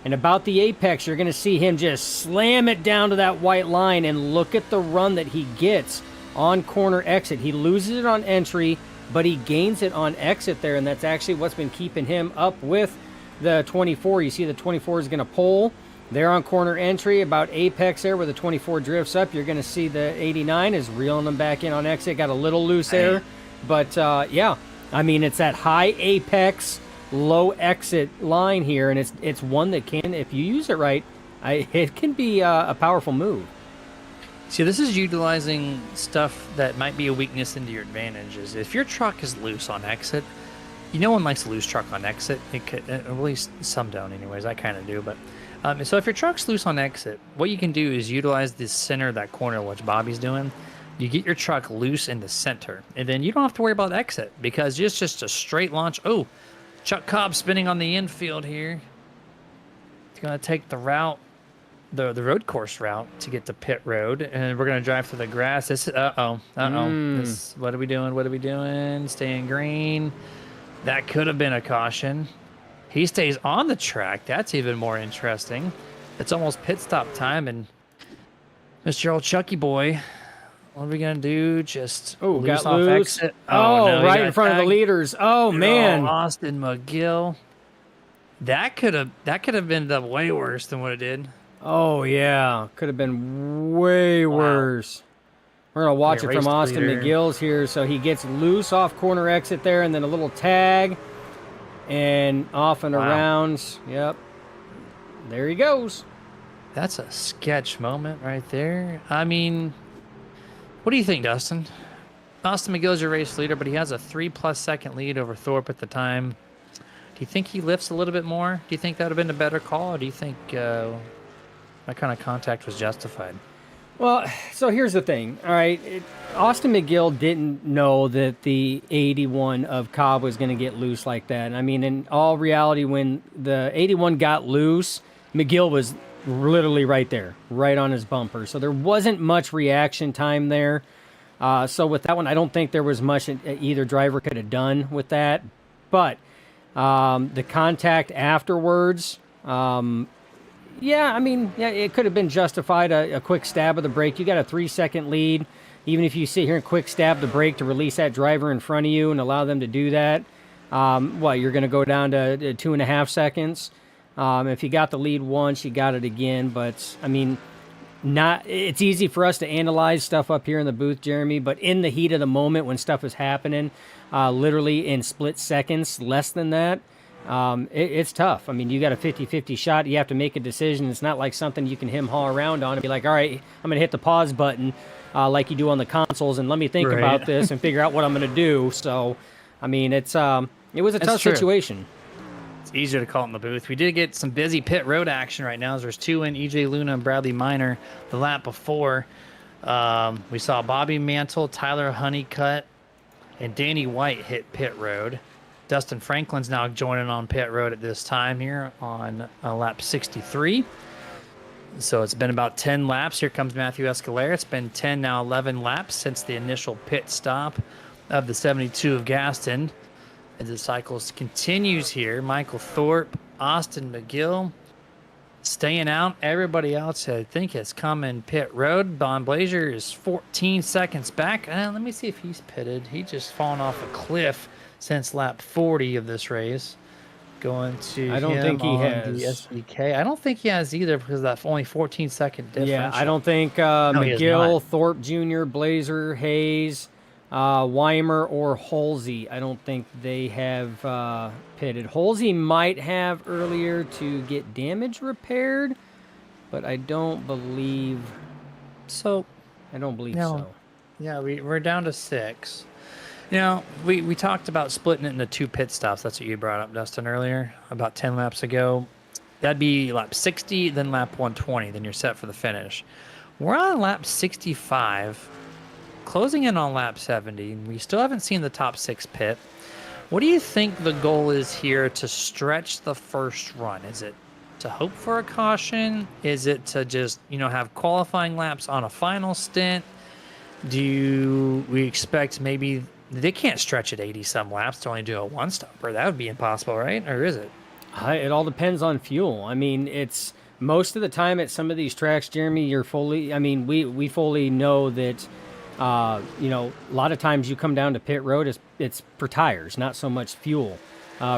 and about the apex, you're going to see him just slam it down to that white line, and look at the run that he gets on corner exit. He loses it on entry, but he gains it on exit there, and that's actually what's been keeping him up with the 24. You see the 24 is going to pull there on corner entry, about apex there where the 24 drifts up. You're going to see the 89 is reeling them back in on exit. Got a little loose there, but yeah, I mean, it's that high apex, low exit line here, and it's one that can, if you use it right, it can be a powerful move. See, this is utilizing stuff that might be a weakness into your advantages. If your truck is loose on exit, no one likes a loose truck on exit. It could, at least some don't anyways. I kind of do, but so if your truck's loose on exit, what you can do is utilize the center of that corner, which Bobby's doing. You get your truck loose in the center, and then you don't have to worry about exit because it's just a straight launch. Oh, Chuck Cobb spinning on the infield here. It's going to take the route, the road course route to get to pit road, and we're going to drive through the grass. This, This, what are we doing? What are we doing? Staying green. That could have been a caution. He stays on the track. That's even more interesting. It's almost pit stop time, and Mr. Old Chucky boy, what are we gonna do? Just got loose. Exit. No, right in front of the leaders. Oh man, Austin McGill. That could have been the way worse than what it did. Oh yeah, could have been way worse. We're gonna watch it from Austin McGill's here. So he gets loose off corner exit there, and then a little tag. And off and around. Yep. There he goes. That's a sketch moment right there. I mean, what do you think, Dustin? Austin McGill's your race leader, but he has a 3+ second lead over Thorpe at the time. Do you think he lifts a little bit more? Do you think that would have been a better call, or do you think that kind of contact was justified? Well, so here's the thing. All right, Austin McGill didn't know that the 81 of Cobb was going to get loose like that. I mean, in all reality, when the 81 got loose, McGill was literally right there, right on his bumper. So there wasn't much reaction time there. So with that one, I don't think there was much either driver could have done with that. But the contact afterwards, yeah, I mean, yeah, it could have been justified, a quick stab of the brake. You got a 3-second lead. Even if you sit here and quick stab the brake to release that driver in front of you and allow them to do that, you're going to go down to 2.5 seconds. If you got the lead once, you got it again. But, I mean, it's easy for us to analyze stuff up here in the booth, Jeremy, but in the heat of the moment when stuff is happening, literally in split seconds, less than that, it's tough. I mean, you got a 50-50 shot. You have to make a decision. It's not like something you can hem-haw around on and be like, all right, I'm going to hit the pause button like you do on the consoles, and let me think Right. about this and figure out what I'm going to do. So, I mean, it was a tough true. situation. It's easier to call it in the booth. We did get some busy pit road action right now. There's two in, EJ Luna and Bradley Minor. The lap before, we saw Bobby Mantle, Tyler Honeycutt, and Danny White hit pit road. Dustin Franklin's now joining on pit road at this time here on lap 63. So it's been about 10 laps. Here comes Matthew Escalera. It's been 10, now 11 laps since the initial pit stop of the 72 of Gaston. As the cycles continues here, Michael Thorpe, Austin McGill staying out. Everybody else, I think, has come in pit road. Don Blazer is 14 seconds back. Let me see if he's pitted. He just fallen off a cliff since lap 40 of this race. Going to I don't him think he on has. the SDK. I don't think he has either because of that only 14-second difference. Yeah, I don't think he has McGill, not. Thorpe Jr., Blazer, Hayes, Weimer, or Halsey. I don't think they have pitted. Halsey might have earlier to get damage repaired, but I don't believe So, so. yeah, we're down to 6. You know, we talked about splitting it into 2 pit stops. That's what you brought up, Dustin, earlier, about 10 laps ago. That'd be lap 60, then lap 120. Then you're set for the finish. We're on lap 65, closing in on lap 70. We still haven't seen the top 6 pit. What do you think the goal is here to stretch the first run? Is it to hope for a caution? Is it to just, have qualifying laps on a final stint? Do we expect maybe they can't stretch it 80-some laps to only do a one-stopper? That would be impossible, right? Or is it? It all depends on fuel. I mean, it's most of the time at some of these tracks, Jeremy, we fully know that, a lot of times you come down to pit road, it's for tires, not so much fuel.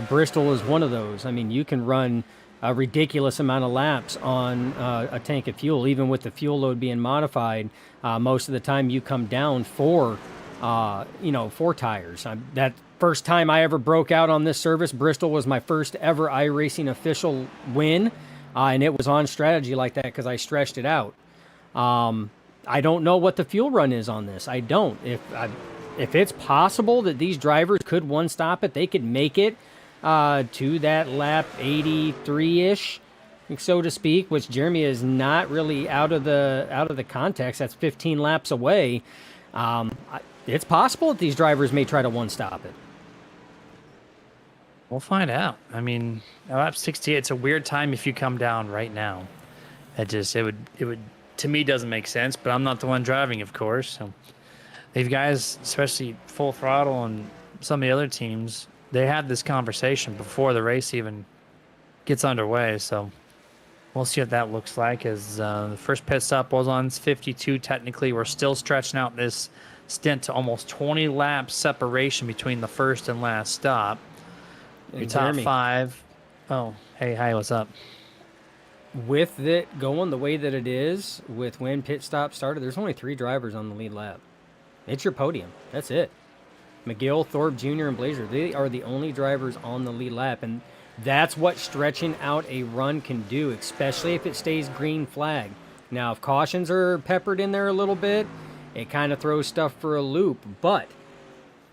Bristol is one of those. I mean, you can run a ridiculous amount of laps on a tank of fuel, even with the fuel load being modified. Most of the time you come down for tires. That first time I ever broke out on this service, Bristol was my first ever iRacing official win, and it was on strategy like that because I stretched it out. I don't know what the fuel run is on this. I don't. If it's possible that these drivers could one stop it, they could make it to that lap 83-ish, so to speak, which Jeremy is not really out of the context. That's 15 laps away. It's possible that these drivers may try to one stop it. We'll find out. I mean, lap 68, it's a weird time if you come down right now. It would to me doesn't make sense, but I'm not the one driving, of course. So these guys, especially Full Throttle and some of the other teams, they had this conversation before the race even gets underway. So we'll see what that looks like. As the first pit stop was on 52. Technically, we're still stretching out this stint to almost 20 laps separation between the first and last stop. Your top Jeremy, 5. Oh, hey, hi, what's up? with it going the way that it is, with when pit stop started, there's only 3 drivers on the lead lap. It's your podium. That's it. McGill, Thorpe Jr., and Blazer, they are the only drivers on the lead lap, and that's what stretching out a run can do, especially if it stays green flag. Now, if cautions are peppered in there a little bit, it kind of throws stuff for a loop, but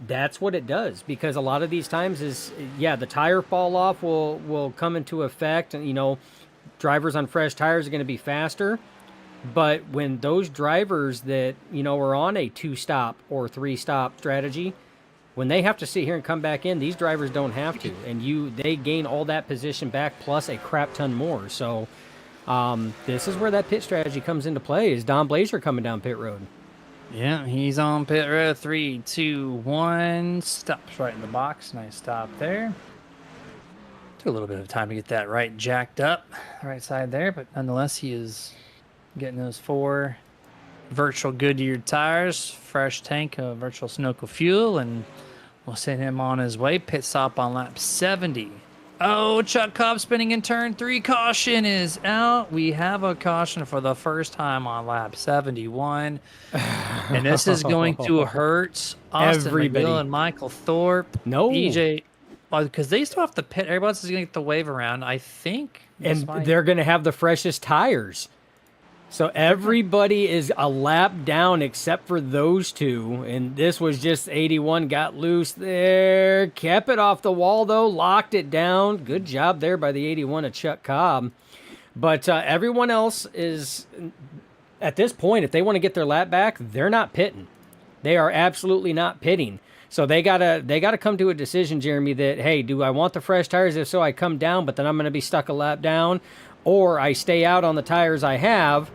that's what it does, because a lot of these times the tire fall off will come into effect, and drivers on fresh tires are going to be faster. But when those drivers that are on a 2-stop or 3-stop strategy, when they have to sit here and come back in, these drivers don't have to, and they gain all that position back plus a crap ton more. So this is where that pit strategy comes into play. Is Don Blazer coming down pit road? Yeah, he's on pit road. 3, 2, 1. Stops right in the box. Nice stop there. Took a little bit of time to get that right jacked up, right side there, but nonetheless, he is getting those 4 virtual Goodyear tires, fresh tank of virtual Sunoco fuel, and we'll send him on his way. Pit stop on lap 70. Oh, Chuck Cobb spinning in turn 3. Caution is out. We have a caution for the first time on lap 71. And this is going to hurt Austin Everybody. McGill and Michael Thorpe. No. EJ, because they still have to pit. Everybody else is going to get the wave around, I think. And they're going to have the freshest tires. So everybody is a lap down except for those two. And this was just 81 got loose there. Kept it off the wall, though. Locked it down. Good job there by the 81 of Chuck Cobb. But everyone else is, at this point, if they want to get their lap back, they're not pitting. They are absolutely not pitting. So they gotta come to a decision, Jeremy, that, hey, do I want the fresh tires? If so, I come down, but then I'm going to be stuck a lap down. Or I stay out on the tires I have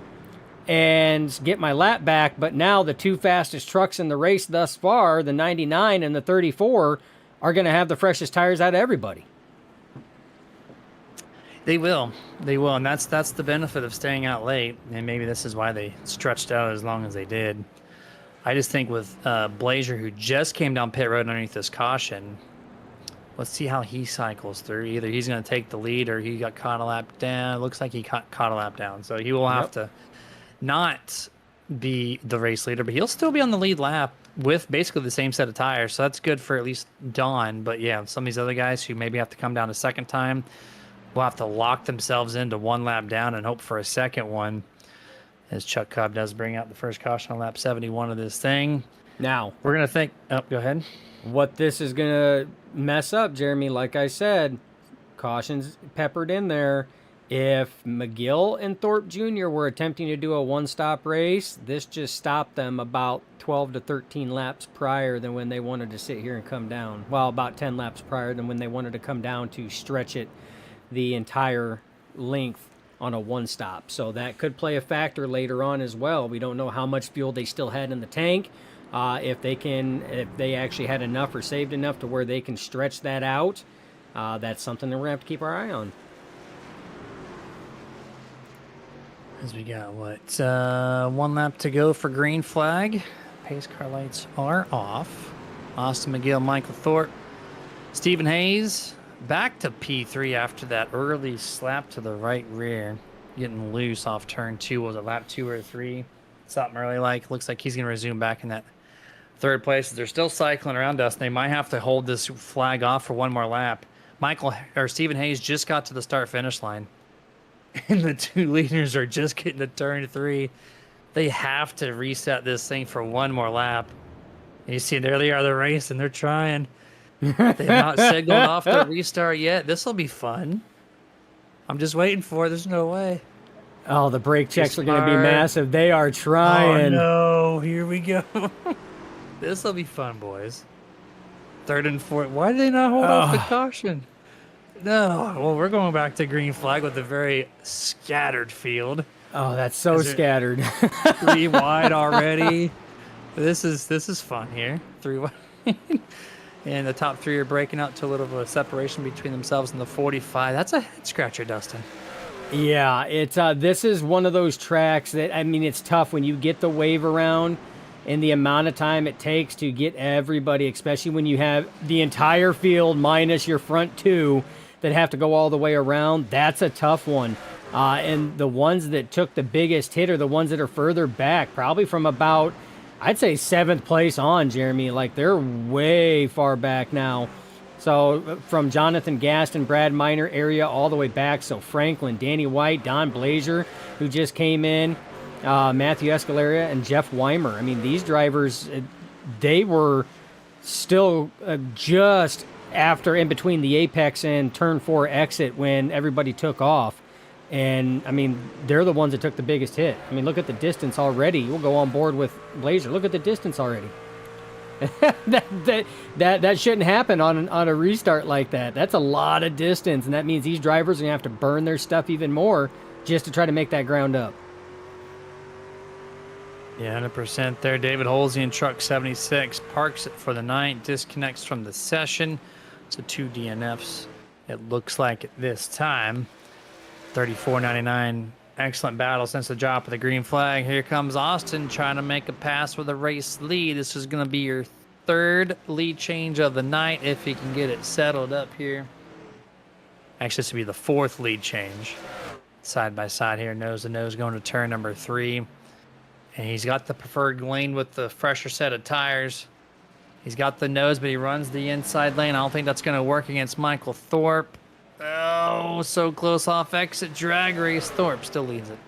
and get my lap back. But now the two fastest trucks in the race thus far, the 99 and the 34, are going to have the freshest tires out of everybody. They will, and that's the benefit of staying out late. And maybe this is why they stretched out as long as they did. I just think with Blazer, who just came down pit road underneath this caution, let's see how he cycles through. Either he's going to take the lead or he got caught a lap down. It looks like he caught a lap down. So he will have to not be the race leader, but he'll still be on the lead lap with basically the same set of tires. So that's good for at least Don. But yeah, some of these other guys who maybe have to come down a second time will have to lock themselves into one lap down and hope for a second one, as Chuck Cobb does bring out the first caution on lap 71 of this thing. Now, we're going to think... Oh, go ahead. What this is going to mess up, Jeremy, like I said, cautions peppered in there. If McGill and Thorpe Jr. were attempting to do a one-stop race, this just stopped them about 12 to 13 laps prior than when they wanted to sit here and come down. Well, about 10 laps prior than when they wanted to come down to stretch it the entire length on a one-stop. So that could play a factor later on as well. We don't know how much fuel they still had in the tank. If they actually had enough or saved enough to where they can stretch that out, that's something that we're going to have to keep our eye on. As we got, one lap to go for green flag. Pace car lights are off. Austin McGill, Michael Thorpe, Stephen Hayes back to P3 after that early slap to the right rear. Getting loose off turn 2. Was it lap 2 or 3? Something early like. Looks like he's going to resume back in that third place. They're still cycling around us. They might have to hold this flag off for one more lap. Stephen Hayes just got to the start-finish line. And the two leaders are just getting to turn 3. They have to reset this thing for one more lap. And you see, there they are, they're racing. They're trying. They've not signaled off the restart yet. This will be fun. I'm just waiting for it. There's no way. Oh, the brake checks are going to be massive. They are trying. Oh, no. Here we go. This will be fun, boys. Third and fourth. Why did they not hold off the caution? No. Well, we're going back to green flag with a very scattered field. Oh, that's so scattered. 3 wide already. This is fun here. 3 wide. And the top 3 are breaking out to a little bit of a separation between themselves and the 45. That's a head scratcher, Dustin. Yeah, it's this is one of those tracks that, I mean, it's tough when you get the wave around and the amount of time it takes to get everybody, especially when you have the entire field minus your front 2 that have to go all the way around. That's a tough one. And the ones that took the biggest hit are the ones that are further back, probably from about, I'd say 7th place on, Jeremy. Like, they're way far back now. So from Jonathan Gaston, Brad Miner area all the way back. So Franklin, Danny White, Don Blazer, who just came in, Matthew Escalaria, and Jeff Weimer. I mean, these drivers, they were still just after, in between the apex and turn 4 exit when everybody took off. And, I mean, they're the ones that took the biggest hit. I mean, look at the distance already. We'll go on board with Blazer. Look at the distance already. that shouldn't happen on a restart like that. That's a lot of distance, and that means these drivers are going to have to burn their stuff even more just to try to make that ground up. Yeah, 100% there. David Holsey in truck 76 parks it for the night, disconnects from the session. So 2 DNFs, it looks like at this time. 34.99. Excellent battle since the drop of the green flag. Here comes Austin trying to make a pass for the race lead. This is going to be your 3rd lead change of the night if he can get it settled up here. Actually, this will be the 4th lead change. Side by side here, nose to nose, going to turn number 3. And he's got the preferred lane with the fresher set of tires. He's got the nose, but he runs the inside lane. I don't think that's going to work against Michael Thorpe. Oh, so close off exit drag race. Thorpe still leads it.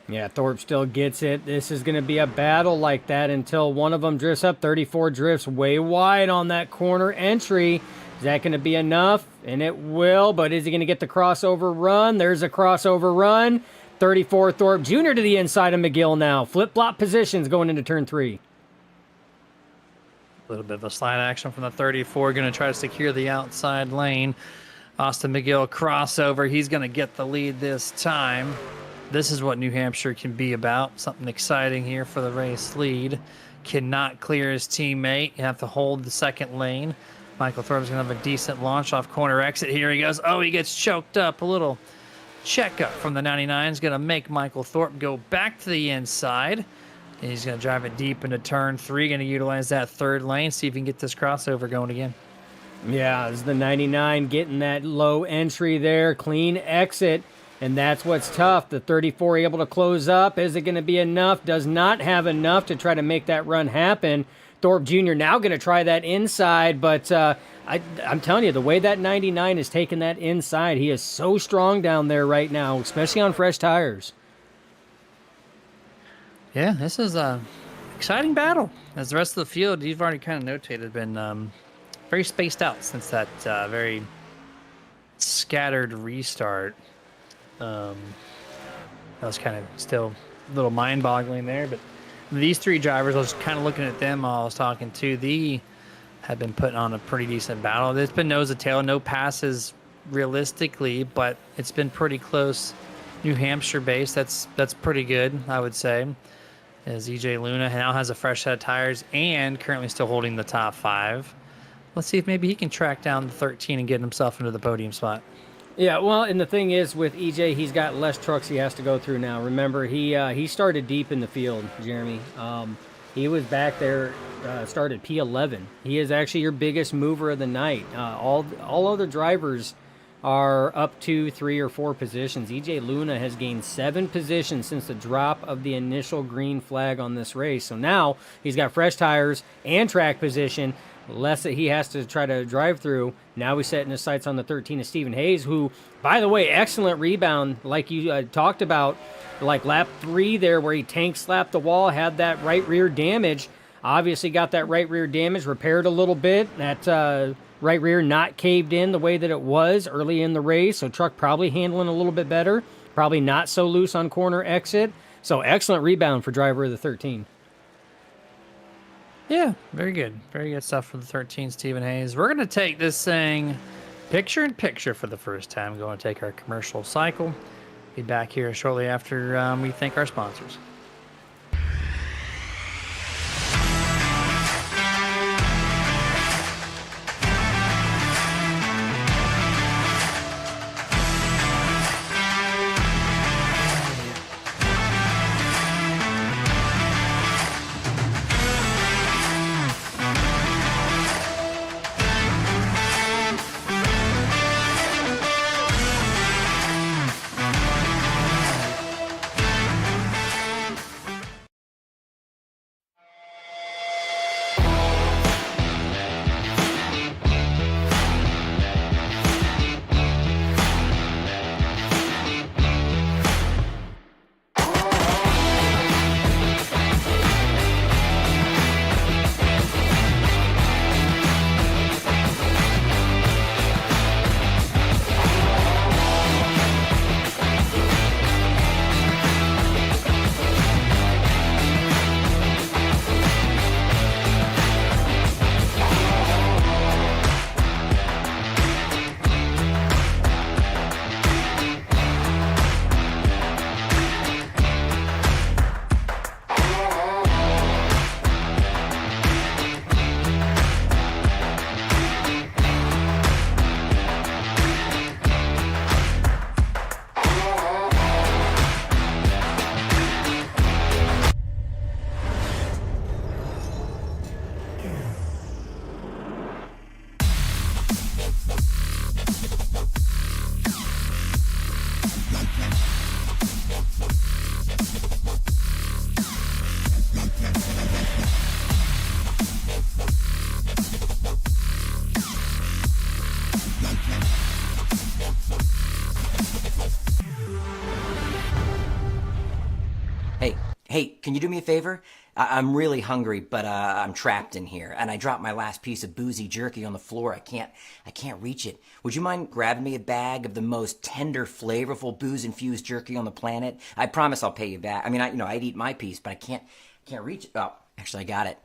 Yeah, Thorpe still gets it. This is going to be a battle like that until one of them drifts up. 34 drifts way wide on that corner entry. Is that going to be enough? And it will, but is he going to get the crossover run? There's a crossover run. 34 Thorpe Jr. to the inside of McGill now. Flip-flop positions going into turn 3. A little bit of a slide action from the 34. Going to try to secure the outside lane. Austin McGill crossover. He's going to get the lead this time. This is what New Hampshire can be about. Something exciting here for the race lead. Cannot clear his teammate. You have to hold the second lane. Michael Thorpe's going to have a decent launch off corner exit. Here he goes. Oh, he gets choked up. A little checkup from the 99 is going to make Michael Thorpe go back to the inside. And he's going to drive it deep into turn 3. Going to utilize that third lane. See if he can get this crossover going again. Yeah, it's the 99 getting that low entry there. Clean exit. And that's what's tough. The 34 able to close up. Is it going to be enough? Does not have enough to try to make that run happen. Thorpe Jr. now going to try that inside, but I'm telling you, the way that 99 is taking that inside, he is so strong down there right now, especially on fresh tires. Yeah, this is a exciting battle. As the rest of the field, you've already kind of notated, been very spaced out since that very scattered restart. That was kind of still a little mind-boggling there, but these three drivers, I was kind of looking at them while I was talking to, they have been putting on a pretty decent battle. It's been nose to tail, no passes realistically, but it's been pretty close. New Hampshire base, that's pretty good, I would say. As EJ Luna now has a fresh set of tires and currently still holding the top 5. Let's see if maybe he can track down the 13 and get himself into the podium spot. Yeah, well, and the thing is with EJ, he's got less trucks he has to go through now. Remember, he started deep in the field, Jeremy. He was back there, started P11. He is actually your biggest mover of the night. All other drivers are up 2, 3, or 4 positions. EJ Luna has gained 7 positions since the drop of the initial green flag on this race. So now he's got fresh tires and track position. Less that he has to try to drive through. Now he's setting his sights on the 13 of Stephen Hayes, who, by the way, excellent rebound, like you talked about, like lap 3 there where he tank slapped the wall, had that right rear damage. Obviously got that right rear damage repaired a little bit. That right rear not caved in the way that it was early in the race, so truck probably handling a little bit better. Probably not so loose on corner exit. So excellent rebound for driver of the 13. Yeah, very good. Very good stuff from the 13, Stephen Hayes. We're going to take this thing picture-in-picture for the first time. We're going to take our commercial cycle. Be back here shortly after we thank our sponsors. Hey, can you do me a favor? I'm really hungry, but I'm trapped in here, and I dropped my last piece of boozy jerky on the floor. I can't reach it. Would you mind grabbing me a bag of the most tender, flavorful booze-infused jerky on the planet? I promise I'll pay you back. I mean, I'd eat my piece, but I can't reach it. Oh, actually, I got it.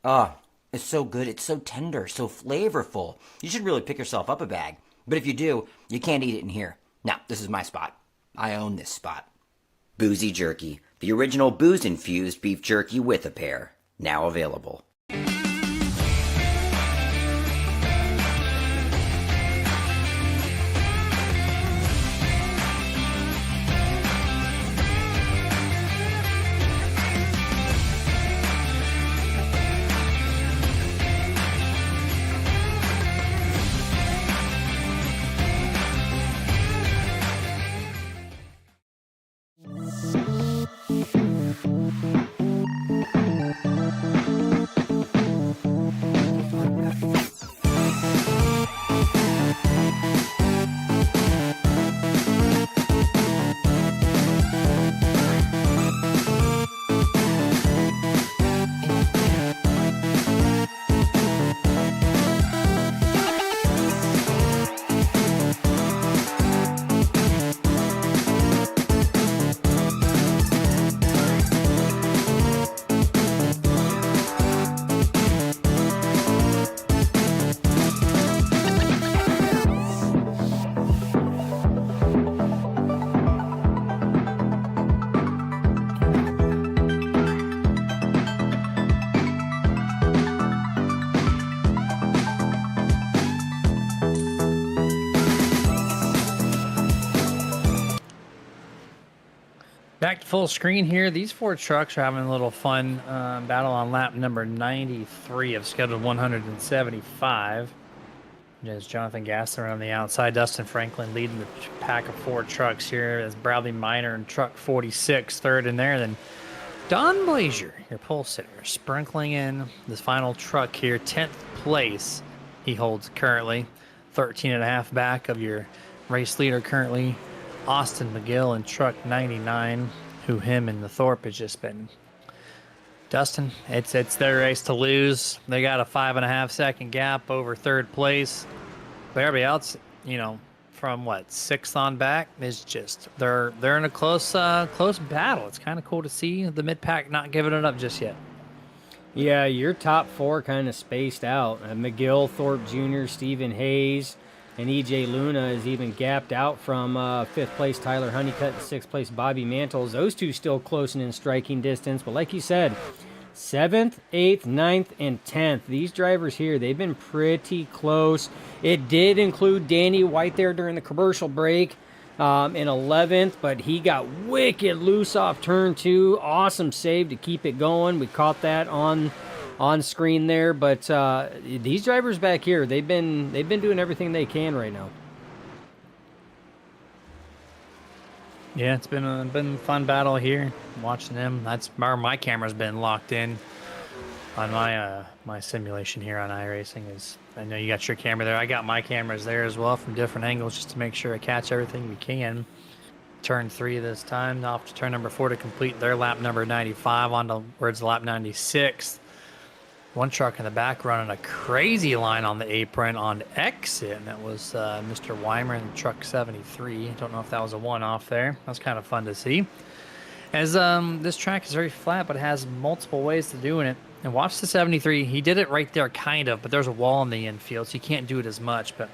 Oh, it's so good. It's so tender, so flavorful. You should really pick yourself up a bag. But if you do, you can't eat it in here. Now, this is my spot. I own this spot. Boozy Jerky, the original booze-infused beef jerky with a pair. Now available. Back to full screen here. These four trucks are having a little fun battle on lap number 93 of scheduled 175. There's Jonathan Gassler on the outside. Dustin Franklin leading the pack of four trucks here. As Bradley Miner and truck 46 third in there. Then Don Blazier, your pole sitter, sprinkling in this final truck here. 10th place he holds currently. 13 and a half back of your race leader currently, Austin McGill in truck 99, who him and the Thorpe has just been. Dustin, it's their race to lose. They got a 5.5 second gap over third place. But everybody else, from what, 6th on back is just they're in a close battle. It's kind of cool to see the mid pack not giving it up just yet. Yeah, your top four kind of spaced out. McGill, Thorpe Jr., Stephen Hayes, and EJ Luna is even gapped out from 5th place Tyler Honeycutt and 6th place Bobby Mantles. Those two still close and in striking distance. But like you said, 7th, 8th, 9th, and 10th. These drivers here, they've been pretty close. It did include Danny White there during the commercial break in 11th, but he got wicked loose off turn 2. Awesome save to keep it going. We caught that on screen there, but these drivers back here, they've been doing everything they can right now. Yeah, it's been a fun battle here. Watching them, that's where my camera's been locked in on my simulation here on iRacing. Is I know you got your camera there. I got my cameras there as well from different angles just to make sure I catch everything we can. Turn 3 this time, off to turn number 4 to complete their lap number 95 on towards lap 96. One truck in the back running a crazy line on the apron on exit, and that was Mr. Weimer in truck 73. I don't know if that was a one-off there. That was kind of fun to see. As this track is very flat, but it has multiple ways to doing it. And watch the 73. He did it right there, kind of, but there's a wall in the infield, so you can't do it as much. But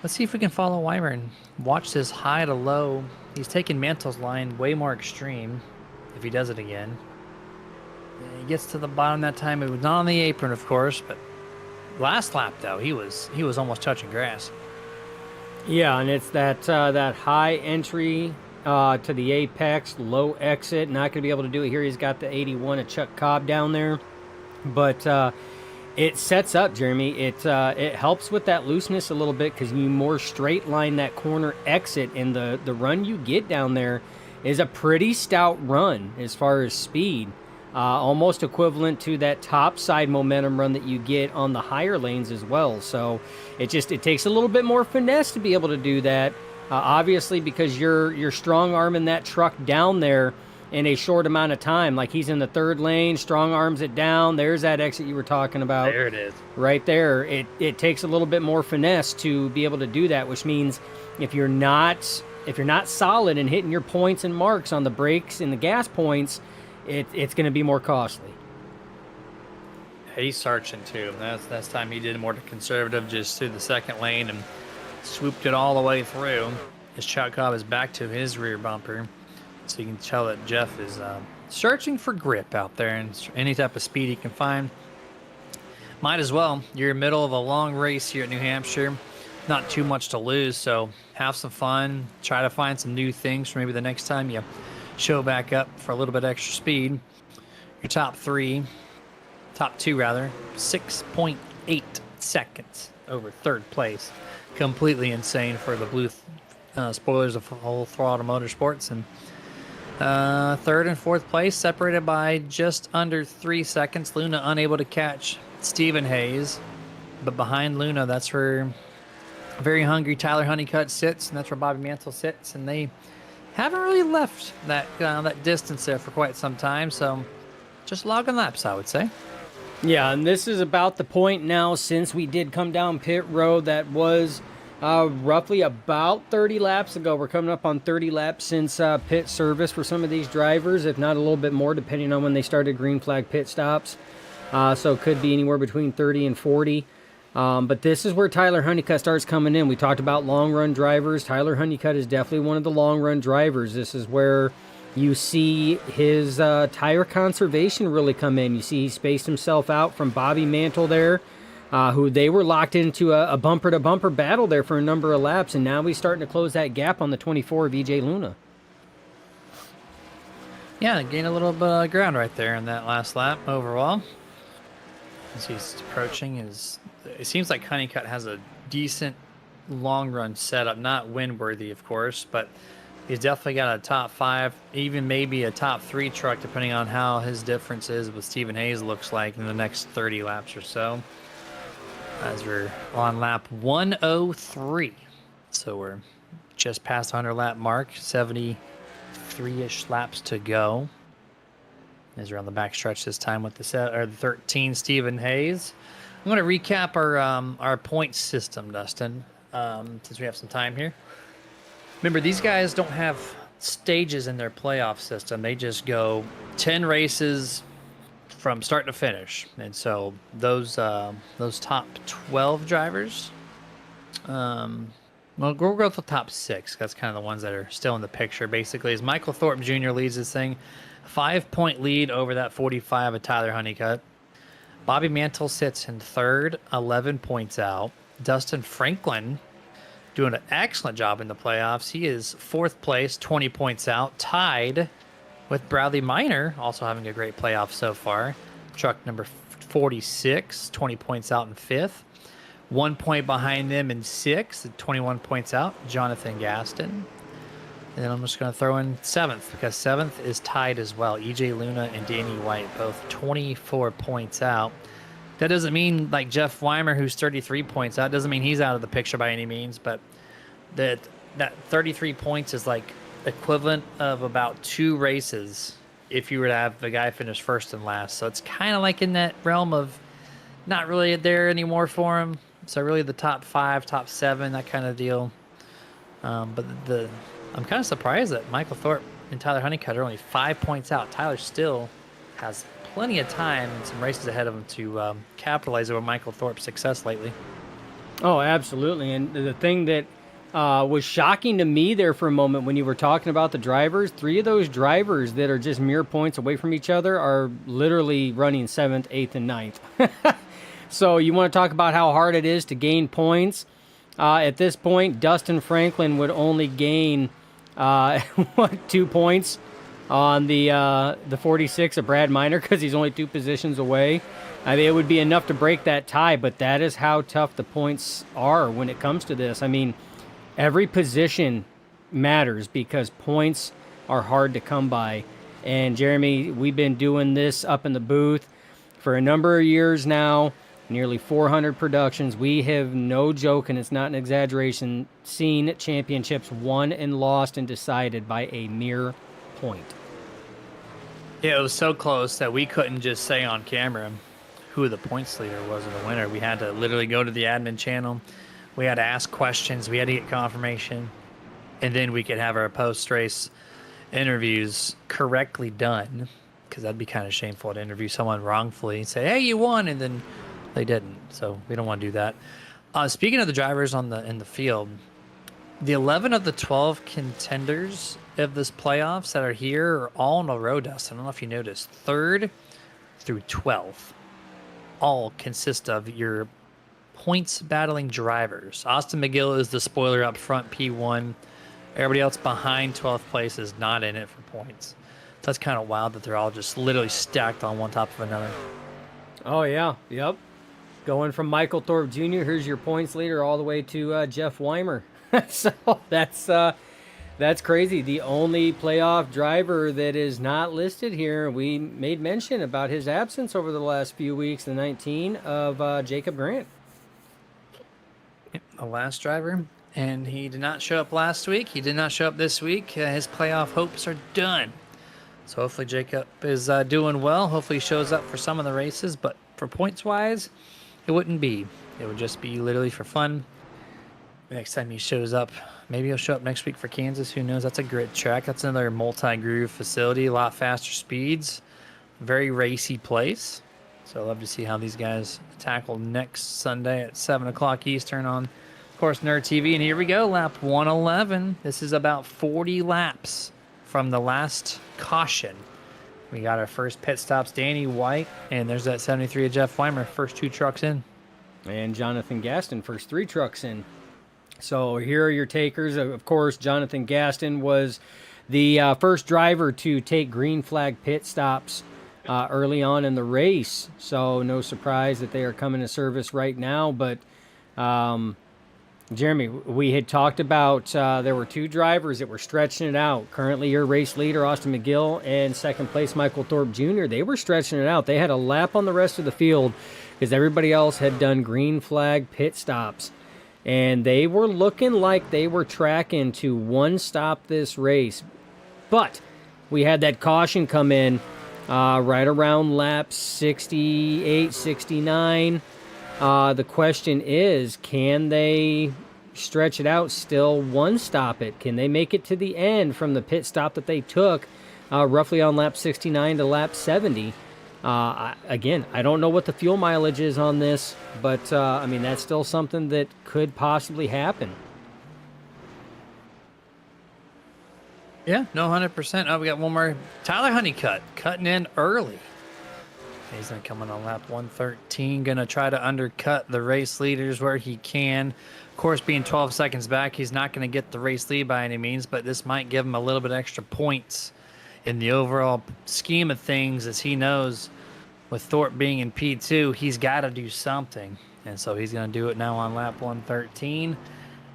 let's see if we can follow Weimer and watch this high to low. He's taking Mantle's line way more extreme if he does it again. He gets to the bottom that time. It was not on the apron, of course, but last lap though, he was almost touching grass. Yeah, and it's that high entry to the apex, low exit. Not going to be able to do it here. He's got the 81 of Chuck Cobb down there, but it sets up, Jeremy. It helps with that looseness a little bit because you more straight line that corner exit, and the run you get down there is a pretty stout run as far as speed. Almost equivalent to that top side momentum run that you get on the higher lanes as well. So it takes a little bit more finesse to be able to do that. Obviously, because you're strong arming that truck down there in a short amount of time. Like he's in the third lane, strong arms it down. There's that exit you were talking about. There it is. Right there. It takes a little bit more finesse to be able to do that, which means if you're not solid and hitting your points and marks on the brakes and the gas points, it's going to be more costly. He's searching too. That's time he did more to conservative, just through the second lane and swooped it all the way through. His Chow Cobb is back to his rear bumper, so you can tell that Jeff is searching for grip out there and any type of speed he can find. Might as well. You're in the middle of a long race here at New Hampshire. Not too much to lose, so have some fun. Try to find some new things for maybe the next time you show back up for a little bit extra speed. Your top two, 6.8 seconds over third place. Completely insane for the blue spoilers of Full Throttle Motorsports. And third and fourth place separated by just under 3 seconds. Luna unable to catch Stephen Hayes, but behind Luna, that's where very hungry Tyler Honeycutt sits, and that's where Bobby Mantle sits, and they haven't really left that distance there for quite some time, so just logging laps, I would say. Yeah, and this is about the point now since we did come down pit road. That was roughly about 30 laps ago. We're coming up on 30 laps since pit service for some of these drivers, if not a little bit more, depending on when they started green flag pit stops. So it could be anywhere between 30 and 40. But this is where Tyler Honeycutt starts coming in. We talked about long-run drivers. Tyler Honeycutt is definitely one of the long-run drivers. This is where you see his tire conservation really come in. You see he spaced himself out from Bobby Mantle there, who they were locked into a bumper-to-bumper battle there for a number of laps, and now he's starting to close that gap on the 24 of EJ Luna. Yeah, gain a little bit of ground right there in that last lap overall. As he's approaching, it seems like Honeycutt has a decent long-run setup, not win-worthy, of course, but he's definitely got a top 5, even maybe a top 3 truck, depending on how his difference is with Stephen Hayes looks like in the next 30 laps or so. As we're on lap 103. So we're just past the 100-lap mark, 73-ish laps to go. As we're on the back stretch this time with the 13 Stephen Hayes. I'm going to recap our points system, Dustin, since we have some time here. Remember, these guys don't have stages in their playoff system. They just go 10 races from start to finish. And so those top 12 drivers, well, we'll go with the top 6. That's kind of the ones that are still in the picture, basically. As Michael Thorpe Jr. leads this thing, 5-point lead over that 45 of Tyler Honeycutt. Bobby Mantle sits in third, 11 points out. Dustin Franklin doing an excellent job in the playoffs. He is fourth place, 20 points out, tied with Bradley Minor, also having a great playoff so far. Truck number 46, 20 points out in fifth. 1 point behind them in sixth, at 21 points out, Jonathan Gaston. And then I'm just going to throw in seventh, because seventh is tied as well. EJ Luna and Danny White, both 24 points out. That doesn't mean, like Jeff Weimer, who's 33 points out, doesn't mean he's out of the picture by any means, but that 33 points is like equivalent of about 2 races if you were to have the guy finish first and last. So it's kind of like in that realm of not really there anymore for him. So really the top 5, top 7, that kind of deal. But I'm kind of surprised that Michael Thorpe and Tyler Honeycutt are only 5 points out. Tyler still has plenty of time and some races ahead of him to capitalize over Michael Thorpe's success lately. Oh, absolutely. And the thing that was shocking to me there for a moment when you were talking about the drivers, 3 of those drivers that are just mere points away from each other are literally running 7th, 8th, and 9th. So you want to talk about how hard it is to gain points. At this point, Dustin Franklin would only gain 2 points on the 46 of Brad Minor because he's only 2 positions away. I mean, it would be enough to break that tie, but that is how tough the points are when it comes to this. I mean, every position matters because points are hard to come by. And Jeremy, we've been doing this up in the booth for a number of years now, nearly 400 productions. We have, no joke, and it's not an exaggeration, seen championships won and lost and decided by a mere point. Yeah, it was so close that we couldn't just say on camera who the points leader was in the winner. We had to literally go to the admin channel. We had to ask questions. We had to get confirmation. And then we could have our post-race interviews correctly done, because that'd be kind of shameful to interview someone wrongfully and say, hey, you won, and then they didn't. So we don't want to do that. Speaking of the drivers in the field, the 11 of the 12 contenders of this playoffs that are here are all in a row, Dustin. I don't know if you noticed. 3rd through 12th all consist of your points battling drivers. Austin McGill is the spoiler up front, P1. Everybody else behind 12th place is not in it for points. So that's kind of wild that they're all just literally stacked on one top of another. Oh, yeah. Yep. Going from Michael Thorpe Jr., here's your points leader, all the way to Jeff Weimer. So that's crazy. The only playoff driver that is not listed here, we made mention about his absence over the last few weeks, the 19 of Jacob Grant. Yep, the last driver. And he did not show up last week. He did not show up this week. His playoff hopes are done. So hopefully Jacob is doing well. Hopefully he shows up for some of the races. But for points-wise, it wouldn't be. It would just be literally for fun. Next time he shows up, maybe he'll show up next week for Kansas. Who knows? That's a grid track. That's another multi-groove facility. A lot faster speeds. Very racy place. So I'd love to see how these guys tackle next Sunday at 7 o'clock Eastern on, of course, Nerd TV. And here we go, lap 111. This is about 40 laps from the last caution. We got our first pit stops, Danny White, and there's that 73 of Jeff Weimer, first 2 trucks in. And Jonathan Gaston, first 3 trucks in. So here are your takers. Of course, Jonathan Gaston was the first driver to take green flag pit stops early on in the race. So no surprise that they are coming to service right now. But Jeremy, we had talked about there were 2 drivers that were stretching it out. Currently your race leader, Austin McGill, and second place, Michael Thorpe Jr., they were stretching it out. They had a lap on the rest of the field because everybody else had done green flag pit stops. And they were looking like they were tracking to one-stop this race. But we had that caution come in right around lap 68, 69. The question is, can they stretch it out, still one-stop it? Can they make it to the end from the pit stop that they took roughly on lap 69 to lap 70? Again, I don't know what the fuel mileage is on this, but I mean, that's still something that could possibly happen. Yeah, no, 100%. Oh, we got one more. Tyler Honeycutt cutting in early. He's going to come in on lap 113, going to try to undercut the race leaders where he can. Of course, being 12 seconds back, he's not going to get the race lead by any means, but this might give him a little bit extra points in the overall scheme of things, as he knows with Thorpe being in P2, he's got to do something. And so he's going to do it now on lap 113.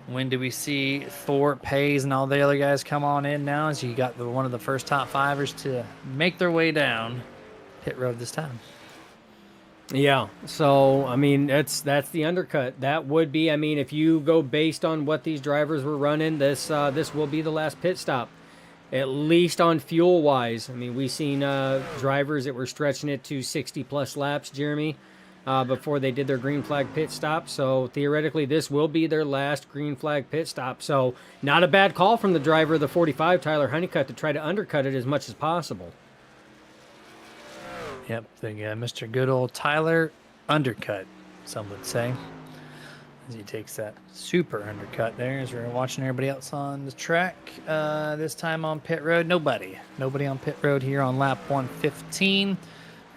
When do we see Thorpe, Hayes, and all the other guys come on in now? As you got one of the first top 5ers to make their way down pit road this time. Yeah, so I mean that's the undercut. That would be, I mean, if you go based on what these drivers were running, this will be the last pit stop, at least on fuel wise. I mean, we've seen drivers that were stretching it to 60 plus laps, Jeremy, before they did their green flag pit stop. So theoretically, this will be their last green flag pit stop. So not a bad call from the driver of the 45, Tyler Honeycutt, to try to undercut it as much as possible. Yep, Mr. Good old Tyler undercut, some would say. As he takes that super undercut there as we're watching everybody else on the track. This time on pit road, nobody on pit road here on lap 115.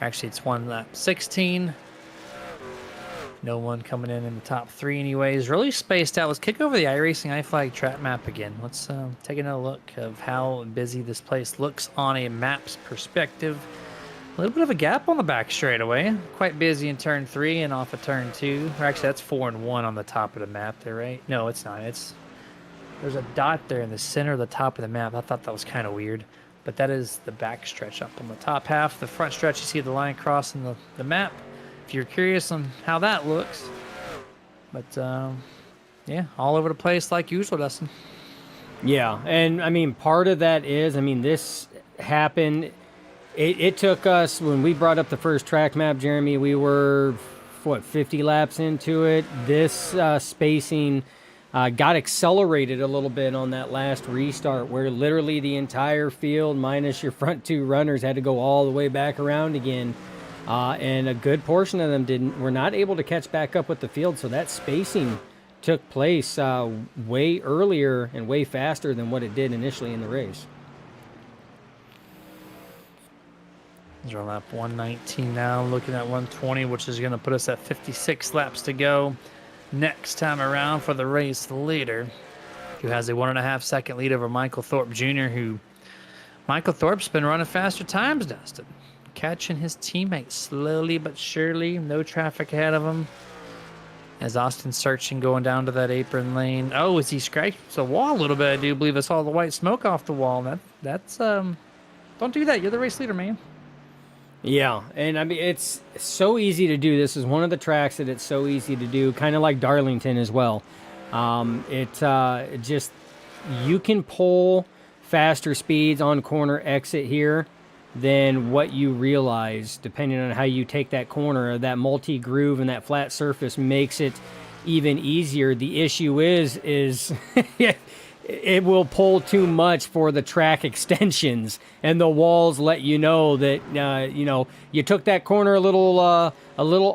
Actually, it's lap 16. No one coming in the top 3 anyways. Really spaced out. Let's kick over the iRacing iFlag track map again. Let's take another look of how busy this place looks on a map's perspective. A little bit of a gap on the back straightaway. Quite busy in turn 3 and off of turn 2. Or actually, that's 4 and 1 on the top of the map there, right? No, it's not. There's a dot there in the center of the top of the map. I thought that was kind of weird. But that is the back stretch up on the top half. The front stretch, you see the line crossing the map. If you're curious on how that looks. But, yeah, all over the place like usual, Dustin. Yeah, and I mean, part of that is, I mean, this happened It took us, when we brought up the first track map, Jeremy, we were, 50 laps into it. This spacing got accelerated a little bit on that last restart, where literally the entire field, minus your front two runners, had to go all the way back around again. And a good portion of them were not able to catch back up with the field, so that spacing took place way earlier and way faster than what it did initially in the race. We're on lap 119 now, looking at 120, which is going to put us at 56 laps to go. Next time around for the race leader, who has a 1.5 second lead over Michael Thorpe Jr., who Michael Thorpe's been running faster times, Dustin. Catching his teammates slowly but surely. No traffic ahead of him. As Austin's searching, going down to that apron lane. Oh, as he scratched the wall a little bit, I do believe I saw the white smoke off the wall. That's don't do that. You're the race leader, man. Yeah, and I mean, it's so easy to do. This is one of the tracks that it's so easy to do, kind of like Darlington as well. It just, you can pull faster speeds on corner exit here than what you realize, depending on how you take that corner. That multi-groove and that flat surface makes it even easier. The issue is it will pull too much for the track extensions, and the walls let you know that you took that corner a little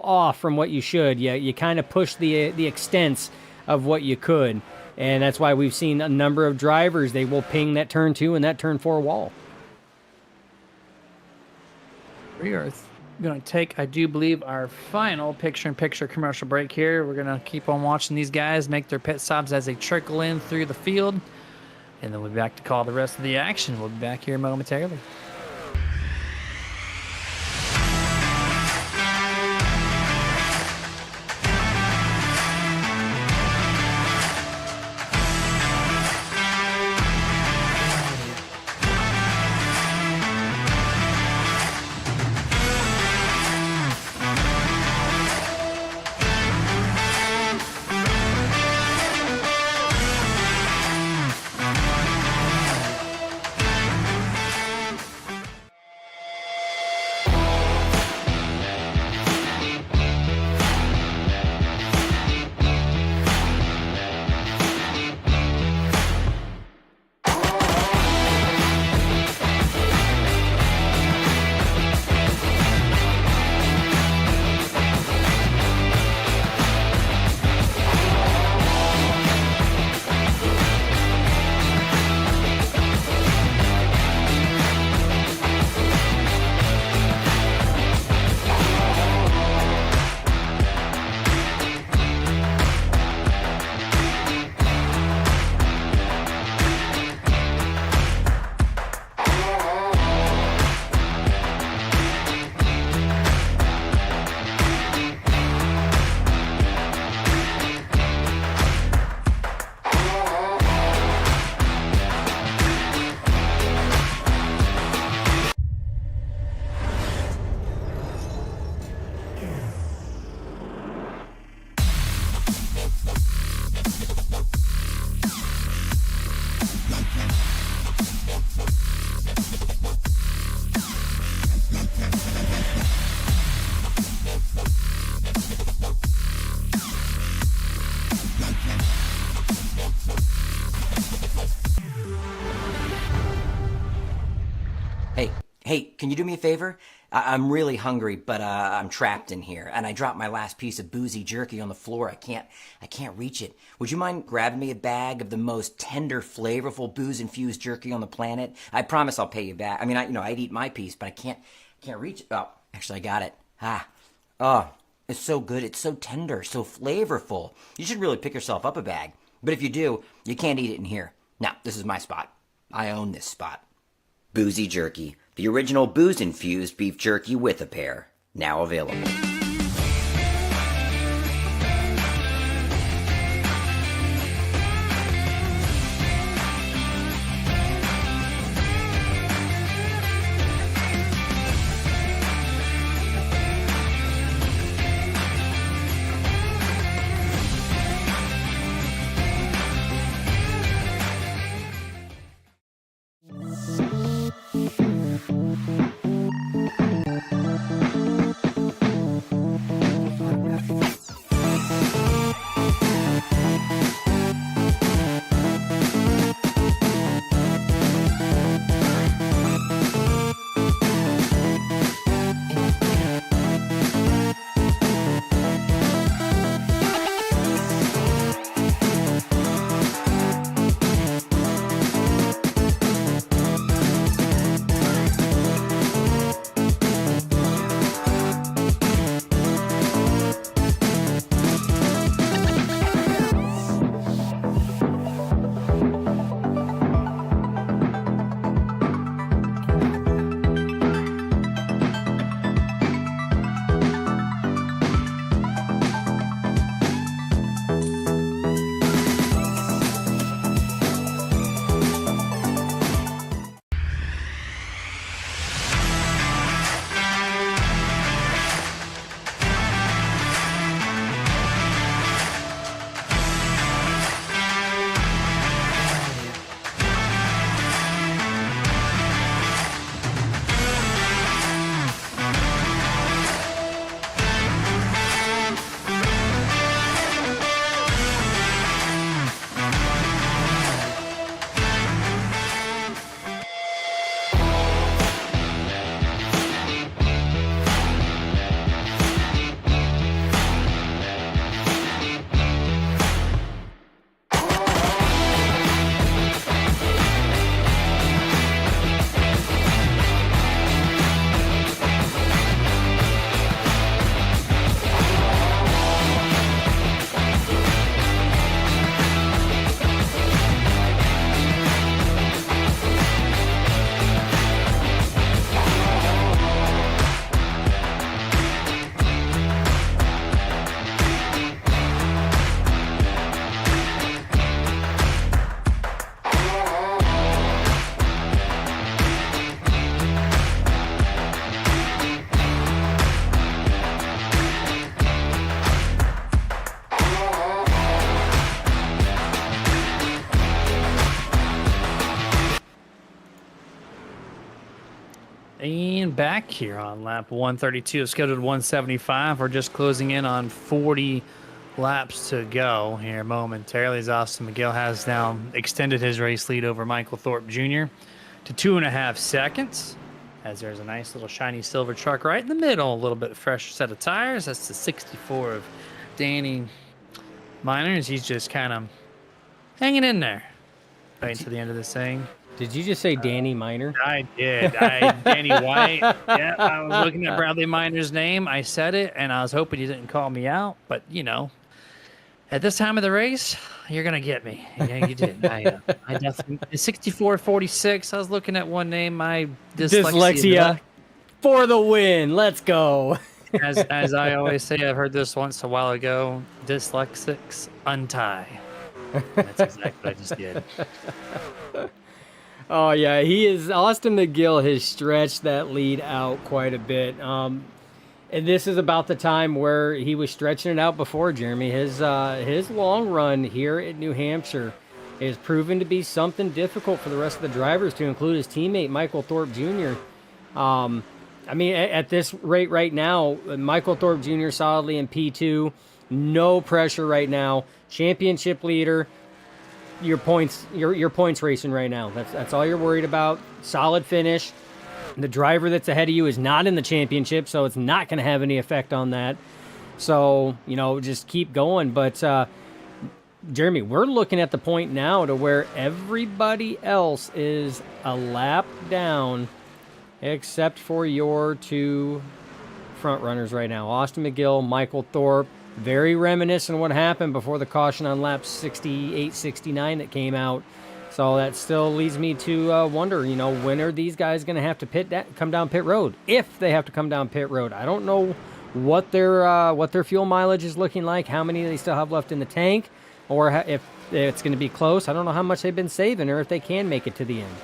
off from what you should. You kind of pushed the extents of what you could, and that's why we've seen a number of drivers, they will ping that turn 2 and that turn 4 wall. We are going to take, I do believe, our final picture-in-picture commercial break here. We're going to keep on watching these guys make their pit stops as they trickle in through the field. And then we'll be back to call the rest of the action. We'll be back here momentarily. Hey, can you do me a favor? I'm really hungry, but I'm trapped in here, and I dropped my last piece of boozy jerky on the floor. I can't reach it. Would you mind grabbing me a bag of the most tender, flavorful, booze-infused jerky on the planet? I promise I'll pay you back. I mean, I'd eat my piece, but I can't reach it. Oh, actually, I got it. Oh, it's so good. It's so tender, so flavorful. You should really pick yourself up a bag. But if you do, you can't eat it in here. Now, this is my spot. I own this spot. Boozy Jerky, the original booze-infused beef jerky with a pair. Now available. back here on lap 132 of scheduled 175. We're just closing in on 40 laps to go here momentarily, as Austin McGill has now extended his race lead over Michael Thorpe Jr. to 2.5 seconds, as there's a nice little shiny silver truck right in the middle, a little bit fresh set of tires. That's the 64 of Danny Miners. He's just kind of hanging in there right to the end of this thing. Did you just say Danny Miner? I did. Danny White. Yeah, I was looking at Bradley Miner's name. I said it, and I was hoping you didn't call me out. But, you know, at this time of the race, you're going to get me. Yeah, you did. I definitely. 64-46. I was looking at one name. My Dyslexia for the win. Let's go. As I always say, I've heard this once a while ago. Dyslexics untie. That's exactly what I just did. Oh, yeah, Austin McGill has stretched that lead out quite a bit. And this is about the time where he was stretching it out before, Jeremy. His long run here at New Hampshire is proven to be something difficult for the rest of the drivers, to include his teammate, Michael Thorpe Jr. I mean, at this rate right now, Michael Thorpe Jr. solidly in P2. No pressure right now. Championship leader. Your points racing right now. That's all you're worried about. Solid finish. The driver that's ahead of you is not in the championship, so it's not going to have any effect on that. So, you know, just keep going. But, Jeremy, we're looking at the point now to where everybody else is a lap down except for your two front runners right now. Austin McGill, Michael Thorpe. Very reminiscent of what happened before the caution on lap 68, 69 that came out. So that still leads me to wonder, you know, when are these guys going to have to come down pit road? If they have to come down pit road. I don't know what their fuel mileage is looking like, how many they still have left in the tank, or if it's going to be close. I don't know how much they've been saving or if they can make it to the end.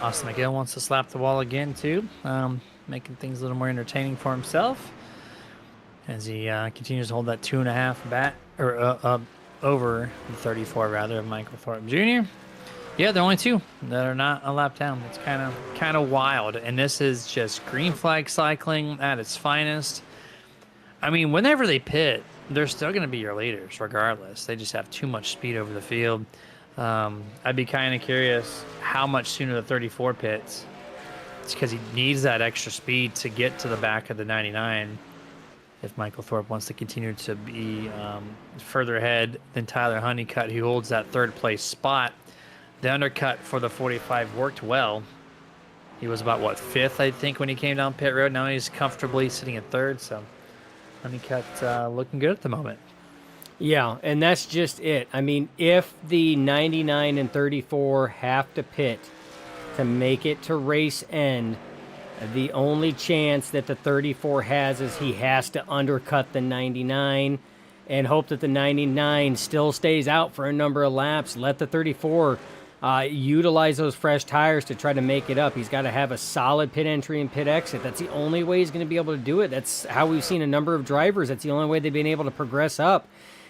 Austin McGill wants to slap the wall again, too, making things a little more entertaining for himself, as he continues to hold that 2.5 back, or over the 34 rather, of Michael Thorpe Jr. Yeah, the only two that are not a lap down. It's kind of wild, and this is just green flag cycling at its finest. I mean, whenever they pit, they're still going to be your leaders regardless. They just have too much speed over the field. I'd be kind of curious how much sooner the 34 pits. It's because he needs that extra speed to get to the back of the 99. If Michael Thorpe wants to continue to be further ahead than Tyler Honeycutt, who holds that third place spot. The undercut for the 45 worked well. He was about, fifth, I think, when he came down pit road. Now he's comfortably sitting in third, so Honeycutt looking good at the moment. Yeah, and that's just it. I mean, if the 99 and 34 have to pit to make it to race end, the only chance that the 34 has is he has to undercut the 99 and hope that the 99 still stays out for a number of laps. Let the 34 utilize those fresh tires to try to make it up. He's got to have a solid pit entry and pit exit. That's the only way he's going to be able to do it. That's how we've seen a number of drivers. That's the only way they've been able to progress up,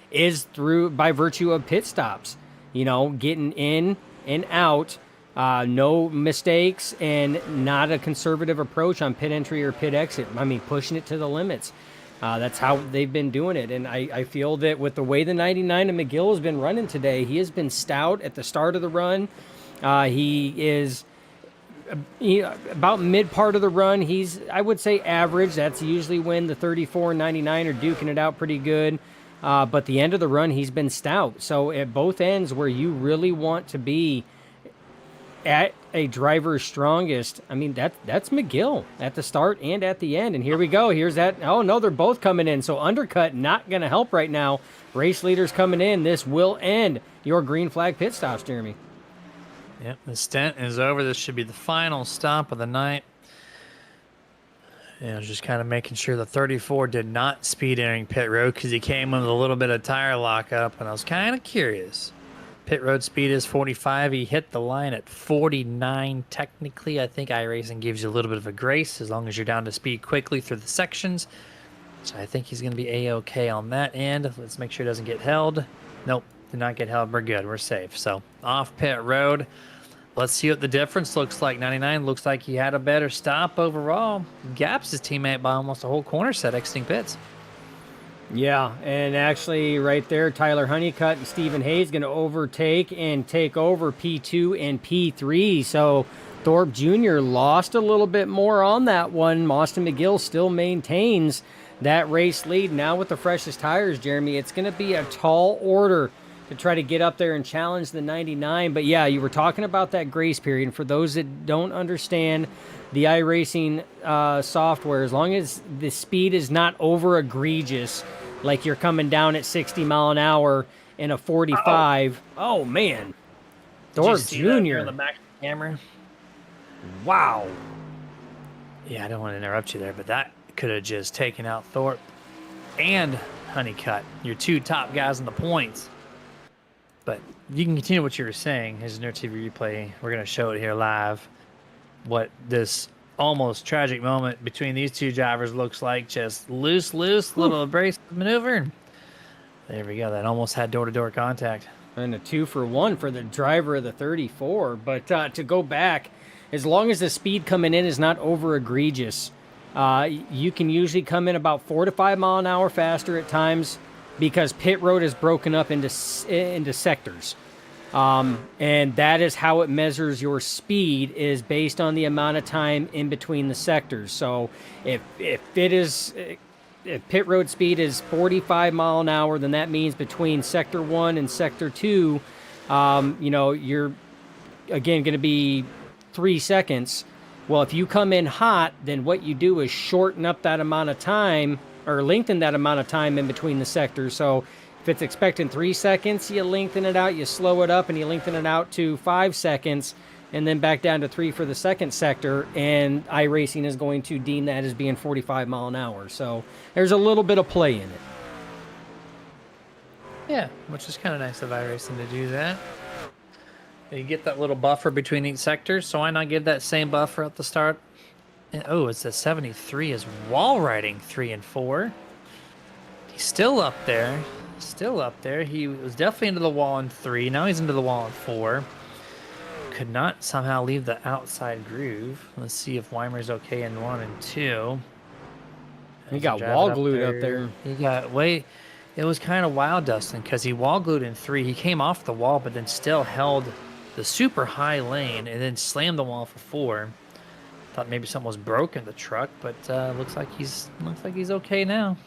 is by virtue of pit stops. You know, getting in and out. No mistakes, and not a conservative approach on pit entry or pit exit. I mean, pushing it to the limits. That's how they've been doing it. And I feel that with the way the 99 and McGill has been running today, he has been stout at the start of the run. He is about mid part of the run. He's, I would say, average. That's usually when the 34 and 99 are duking it out pretty good. But the end of the run, he's been stout. So at both ends where you really want to be at a driver's strongest, I mean, that's McGill at the start and at the end. And here we go. Here's that. Oh, no, they're both coming in. So undercut not going to help right now. Race leaders coming in. This will end your green flag pit stops, Jeremy. Yep, the stint is over. This should be the final stop of the night. And I was just kind of making sure the 34 did not speed entering pit road because he came with a little bit of tire lockup, and I was kind of curious. Pit road speed is 45. He hit the line at 49 technically. I think iRacing gives you a little bit of a grace as long as you're down to speed quickly through the sections. So I think he's going to be A-okay on that end. Let's make sure he doesn't get held. Nope, did not get held. We're good. We're safe. So off pit road. let's see what the difference looks like. 99 looks like he had a better stop overall. Gaps his teammate by almost a whole corner set exiting pits. Yeah, and actually right there, Tyler Honeycutt and Stephen Hayes going to overtake and take over P2 and P3. So Thorpe Jr. lost a little bit more on that one. Austin McGill still maintains that race lead. Now with the freshest tires, Jeremy, it's going to be a tall order to try to get up there and challenge the 99. But yeah, you were talking about that grace period. And for those that don't understand the iRacing software, as long as the speed is not over egregious, like you're coming down at 60 mile an hour in a 45. Oh man. Thorpe Jr. On the back of the camera. Wow. Yeah, I don't want to interrupt you there, but that could have just taken out Thorpe and Honeycutt, your two top guys in the points. But you can continue what you were saying. Here's a Nerd TV replay. We're going to show it here live. What this almost tragic moment between these two drivers looks like. Just loose, little abrasive maneuver. There we go. That almost had door-to-door contact. And a 2-for-1 for the driver of the 34. But to go back, as long as the speed coming in is not over egregious, you can usually come in about 4 to 5 mile an hour faster at times because pit road is broken up into sectors. And that is how it measures your speed, is based on the amount of time in between the sectors. So if pit road speed is 45 mile an hour, then that means between sector 1 and sector 2, you're again going to be 3 seconds. Well, if you come in hot, then what you do is shorten up that amount of time, or lengthen that amount of time in between the sectors. So if it's expecting 3 seconds, you lengthen it out, you slow it up, and you lengthen it out to 5 seconds, and then back down to 3 for the second sector, and iRacing is going to deem that as being 45 mile an hour. So there's a little bit of play in it. Yeah, which is kind of nice of iRacing to do that. You get that little buffer between each sector, so why not give that same buffer at the start? And, it's a 73 is wall riding 3 and 4. He's still up there. He was definitely into the wall in 3. Now he's into the wall in 4. Could not somehow leave the outside groove. Let's see if Weimer's okay in 1 and 2. He got wall glued up there. It was kind of wild, Dustin, because he wall glued in 3. He came off the wall, but then still held the super high lane and then slammed the wall for 4. Thought maybe something was broken in the truck, but looks like he's okay now.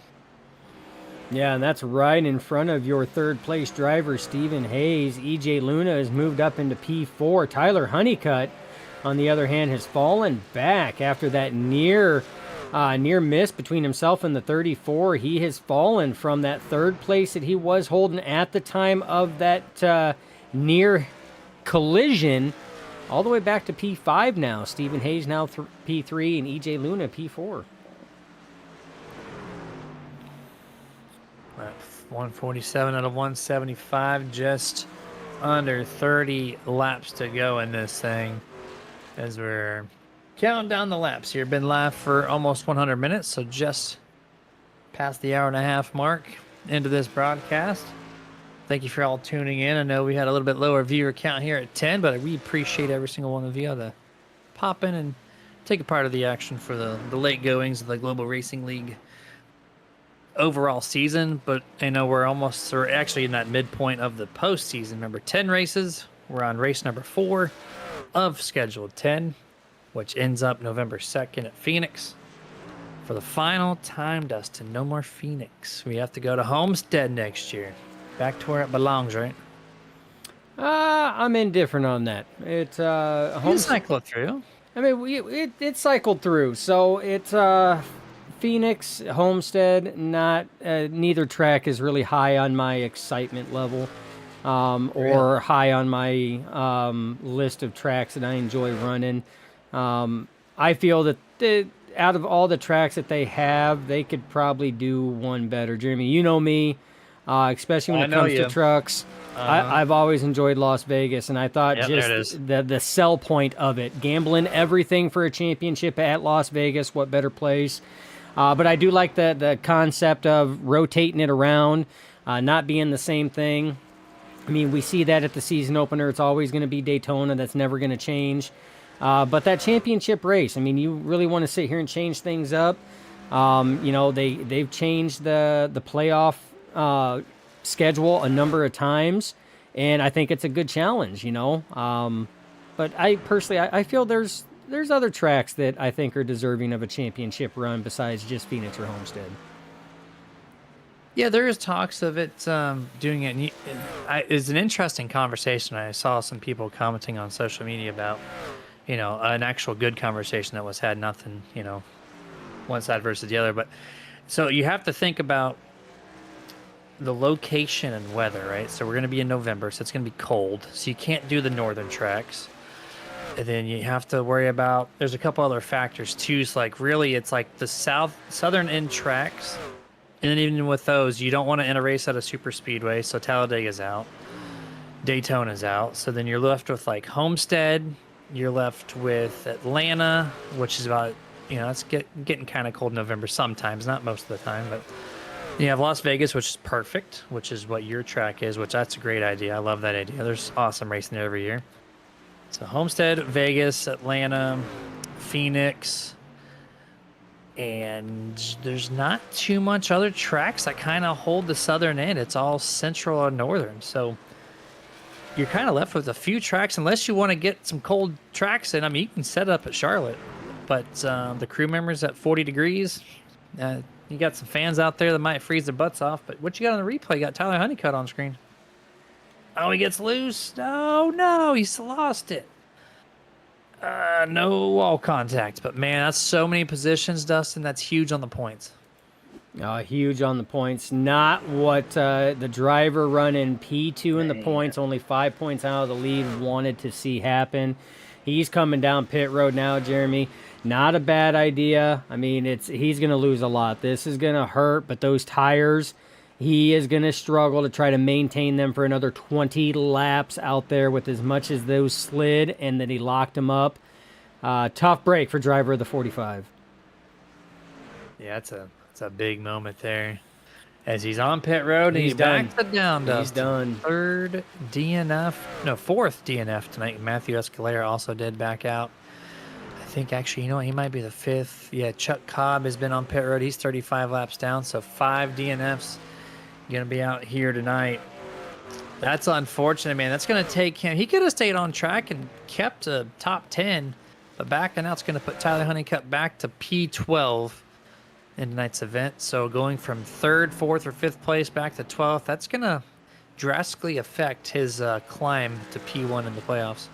Yeah, and that's right in front of your third place driver, Stephen Hayes. EJ Luna has moved up into P4. Tyler Honeycutt, on the other hand, has fallen back after that near miss between himself and the 34. He has fallen from that third place that he was holding at the time of that near collision all the way back to P5 now. Stephen Hayes now P3 and EJ Luna P4. 147 out of 175, just under 30 laps to go in this thing as we're counting down the laps here. Been live for almost 100 minutes, so just past the hour and a half mark into this broadcast. Thank you for all tuning in. I know we had a little bit lower viewer count here at 10, but we appreciate every single one of you to pop in and take a part of the action for the late goings of the Global Racing League overall season. But I know we're actually in that midpoint of the postseason. Remember, 10 races. We're on race number 4 of scheduled 10, which ends up November 2nd at Phoenix. For the final time, Dustin, no more Phoenix. We have to go to Homestead next year. Back to where it belongs, right? I'm indifferent on that. It's You cycle it through. I mean, it cycled through, so it's Phoenix, Homestead. Neither track is really high on my excitement level, or high on my list of tracks that I enjoy running. I feel that out of all the tracks that they have, they could probably do one better. Jeremy, you know me. Especially when it comes to trucks. I've always enjoyed Las Vegas, and I thought just the sell point of it, gambling everything for a championship at Las Vegas, what better place. But I do like the concept of rotating it around, not being the same thing. I mean, we see that at the season opener. It's always going to be Daytona. That's never going to change. But that championship race, I mean, you really want to sit here and change things up. You know, they've changed the playoff schedule a number of times, and I think it's a good challenge, you know. But I personally, I feel there's other tracks that I think are deserving of a championship run besides just Phoenix or Homestead. Yeah, there is talks of it doing it. And it's an interesting conversation. I saw some people commenting on social media about, you know, an actual good conversation that was had, nothing, you know, one side versus the other. But so you have to think about the location and weather, right? So we're going to be in November, so it's going to be cold. So you can't do the northern tracks. And then you have to worry about, there's a couple other factors too. So like really it's like the southern end tracks. And then even with those, you don't want to end a race at a super speedway. So Talladega's out. Daytona's out. So then you're left with like Homestead. You're left with Atlanta, which is about, you know, it's getting kind of cold in November sometimes, not most of the time. But you have Las Vegas, which is perfect, which is what your track is, which that's a great idea. I love that idea. There's awesome racing there every year. So Homestead, Vegas, Atlanta, Phoenix. And there's not too much other tracks that kind of hold the southern end. It's all central or northern. So you're kind of left with a few tracks unless you want to get some cold tracks in. I mean, you can set up at Charlotte, but the crew members at 40 degrees, you got some fans out there that might freeze their butts off. But what you got on the replay? You got Tyler Honeycutt on screen. Oh, he gets loose. No, he's lost it. No wall contact, but man, that's so many positions, Dustin. That's huge on the points. Huge on the points. Not what the driver running P2 in the points, only 5 points out of the lead, wanted to see happen. He's coming down pit road now, Jeremy. Not a bad idea. I mean, he's going to lose a lot. This is going to hurt, but those tires, he is going to struggle to try to maintain them for another 20 laps out there with as much as those slid and that he locked them up. Tough break for driver of the 45. Yeah, it's a big moment there. As he's on pit road, and He's he's done. back to down, Dustin. He's done. Fourth DNF tonight. Matthew Escalera also did back out. I think actually, you know what, he might be the fifth. Yeah, Chuck Cobb has been on pit road. He's 35 laps down, so 5 DNFs. Going to be out here tonight. That's unfortunate, man. That's going to take him. He could have stayed on track and kept a top 10, but backing out's going to put Tyler Honeycutt back to P12 in tonight's event. So going from 3rd, 4th, or 5th place back to 12th, that's going to drastically affect his climb to P1 in the playoffs.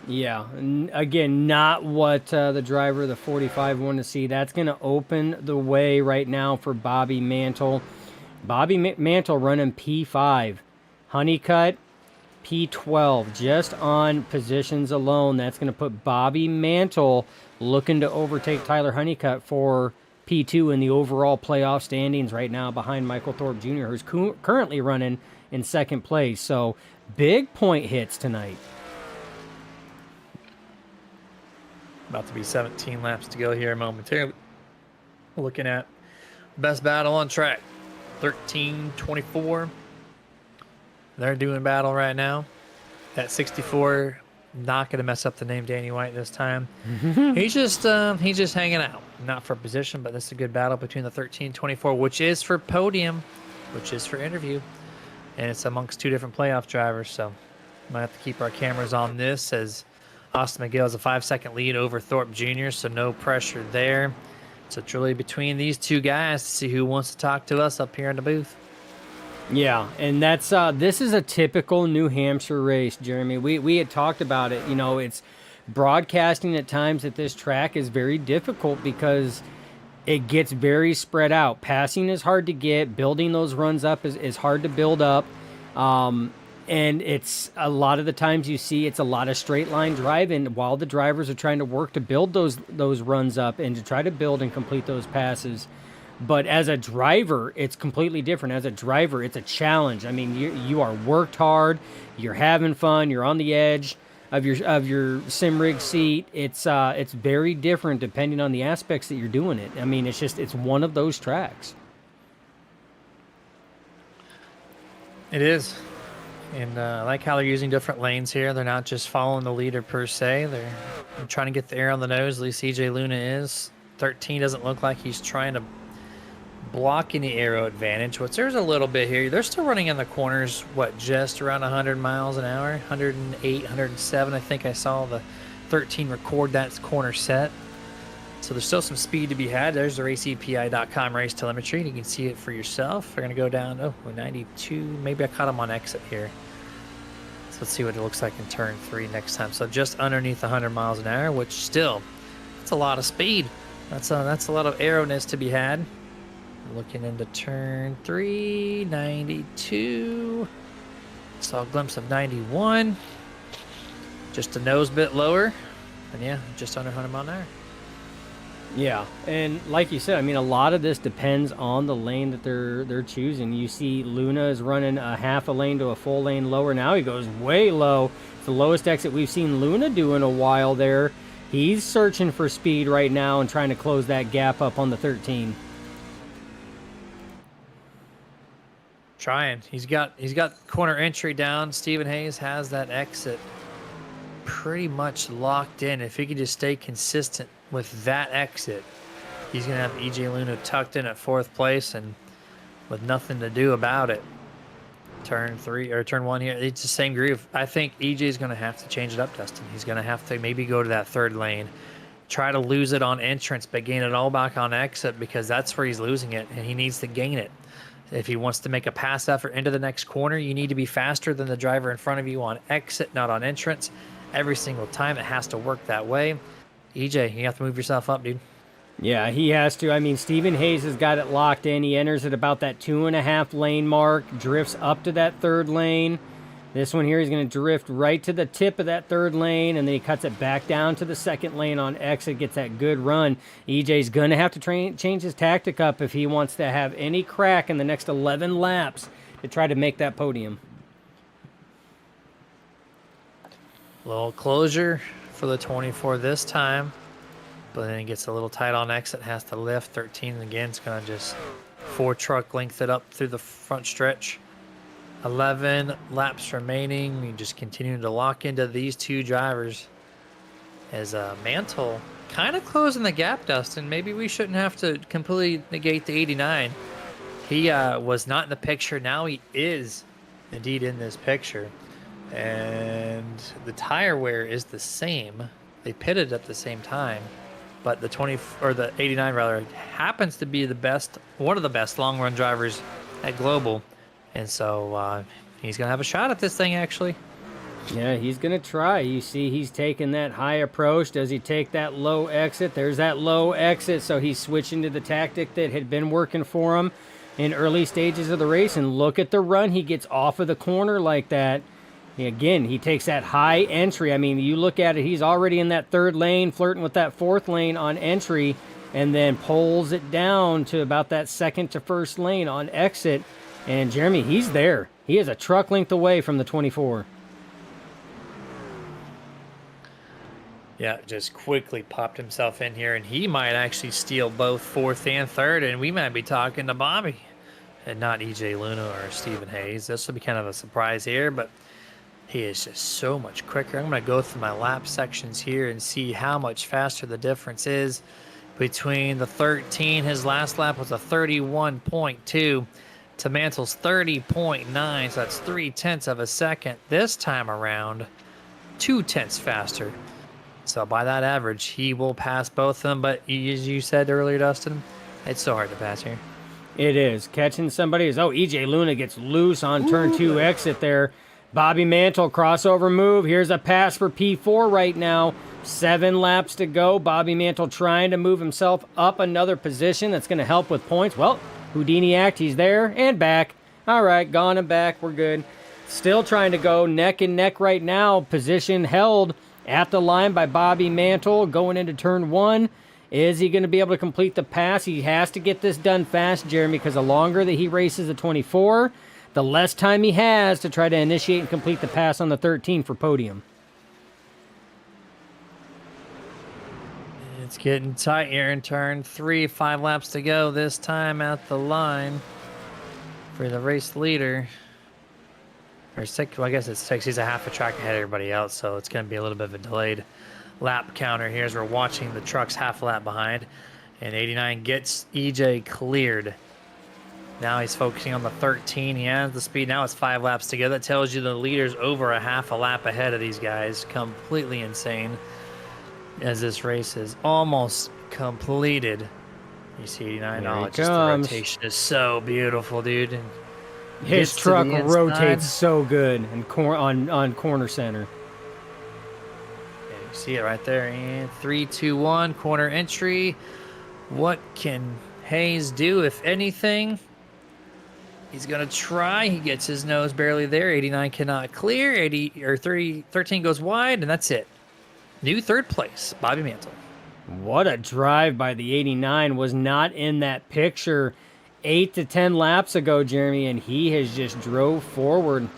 Yeah, again, not what the driver of the 45 wanted to see. That's going to open the way right now for Bobby Mantle. Bobby Mantle running P5. Honeycutt, P12. Just on positions alone, that's going to put Bobby Mantle looking to overtake Tyler Honeycutt for P2 in the overall playoff standings right now behind Michael Thorpe Jr., who's currently running in 2nd place. So big point hits tonight. About to be 17 laps to go here momentarily. Looking at best battle on track. 13-24. They're doing battle right now. That 64, not going to mess up the name Danny White this time. He's just hanging out. Not for position, but this is a good battle between the 13-24, which is for podium, which is for interview. And it's amongst 2 different playoff drivers, so might have to keep our cameras on this as Austin Miguel has a 5-second lead over Thorpe Jr., so no pressure there. So it's really between these 2 guys to see who wants to talk to us up here in the booth. Yeah, and that's this is a typical New Hampshire race, Jeremy. We had talked about it. You know, it's broadcasting at times at this track is very difficult because it gets very spread out. Passing is hard to get. Building those runs up is hard to build up. And it's a lot of the times you see it's a lot of straight line driving while the drivers are trying to work to build those runs up and to try to build and complete those passes. But as a driver, it's completely different. As a driver, it's a challenge. I mean, you are worked hard, you're having fun, you're on the edge of your sim rig seat. It's very different depending on the aspects that you're doing it. I mean, it's one of those tracks. It is. And I like how they're using different lanes here. They're not just following the leader per se. They're trying to get the air on the nose. At least EJ Luna is. 13 doesn't look like he's trying to block any aero advantage, which there's a little bit here. They're still running in the corners, what, just around 100 miles an hour? 108, 107. I think I saw the 13 record that corner set. So there's still some speed to be had. There's the raceepi.com race telemetry. You can see it for yourself. They're going to go down, 92. Maybe I caught them on exit here. So let's see what it looks like in turn 3 next time. So just underneath 100 miles an hour, which still, that's a lot of speed. That's a lot of aeroness to be had. Looking into turn 3, 92. Saw a glimpse of 91. Just a nose bit lower. And yeah, just under 100 mile an hour. Yeah, and like you said, I mean, a lot of this depends on the lane that they're choosing. You see Luna is running a half a lane to a full lane lower now. He goes way low. It's the lowest exit we've seen Luna do in a while there. He's searching for speed right now and trying to close that gap up on the 13. Trying. He's got corner entry down. Stephen Hayes has that exit pretty much locked in. If he could just stay consistent with that exit, he's going to have EJ Luna tucked in at 4th place and with nothing to do about it. Turn 1 here, it's the same groove. I think EJ is going to have to change it up, Dustin. He's going to have to maybe go to that 3rd lane, try to lose it on entrance, but gain it all back on exit, because that's where he's losing it, and he needs to gain it. If he wants to make a pass effort into the next corner, you need to be faster than the driver in front of you on exit, not on entrance. Every single time, it has to work that way. EJ, you have to move yourself up, dude. Yeah, he has to. I mean, Stephen Hayes has got it locked in. He enters at about that 2.5 lane mark, drifts up to that 3rd lane. This one here, he's going to drift right to the tip of that 3rd lane, and then he cuts it back down to the 2nd lane on exit, gets that good run. EJ's going to have to change his tactic up if he wants to have any crack in the next 11 laps to try to make that podium. Little closure for the 24 this time, but then it gets a little tight on exit, has to lift. 13 again, it's going to just 4 truck length it up through the front stretch. 11 laps remaining. We just continue to lock into these two drivers as Mantle kind of closing the gap, Dustin. Maybe we shouldn't have to completely negate the 89. He was not in the picture. Now he is indeed in this picture. And the tire wear is the same. They pitted at the same time. But the 89 rather happens to be one of the best long run drivers at Global. And so he's going to have a shot at this thing, actually. Yeah, he's going to try. You see he's taking that high approach. Does he take that low exit? There's that low exit. So he's switching to the tactic that had been working for him in early stages of the race. And look at the run. He gets off of the corner like that. Again, he takes that high entry. I mean, you look at it, he's already in that 3rd lane, flirting with that 4th lane on entry, and then pulls it down to about that 2nd to 1st lane on exit. And Jeremy, he's there. He is a truck length away from the 24. Yeah, just quickly popped himself in here, and he might actually steal both 4th and 3rd, and we might be talking to Bobby and not EJ Luna or Stephen Hayes. This will be kind of a surprise here, but he is just so much quicker. I'm going to go through my lap sections here and see how much faster the difference is between the 13. His last lap was a 31.2 to Mantle's 30.9, so that's 0.3 of a second. This time around, 0.2 faster. So by that average, he will pass both of them. But as you said earlier, Dustin, it's so hard to pass here. It is. Catching somebody is, EJ Luna gets loose on turn 2 exit there. Bobby Mantle, crossover move. Here's a pass for P4 right now. 7 laps to go. Bobby Mantle trying to move himself up another position. That's going to help with points. Well, Houdini act. He's there and back. All right, gone and back. We're good. Still trying to go neck and neck right now. Position held at the line by Bobby Mantle going into turn 1. Is he going to be able to complete the pass? He has to get this done fast, Jeremy, because the longer that he races the 24, the less time he has to try to initiate and complete the pass on the 13 for podium. It's getting tight here in turn 3. 5 laps to go this time at the line for the race leader. Or six, well, I guess it's 6. He's a half a track ahead of everybody else, so it's going to be a little bit of a delayed lap counter here as we're watching the trucks half a lap behind. And 89 gets EJ cleared. Now he's focusing on the 13. He has the speed. Now it's 5 laps to go. That tells you the leader's over a half a lap ahead of these guys. Completely insane as this race is almost completed. You see 89. Here Oh, he just the comes. rotation is so beautiful, dude. And His gets to truck the inside. rotates so good and on corner center. Yeah, you see it right there. And 3, 2, 1, corner entry. What can Hayes do, if anything? He's going to try. He gets his nose barely there. 89 cannot clear. 13 goes wide, and that's it. New third place, Bobby Mantle. What a drive by the 89. Was not in that picture 8 to 10 laps ago, Jeremy, and he has just drove forward.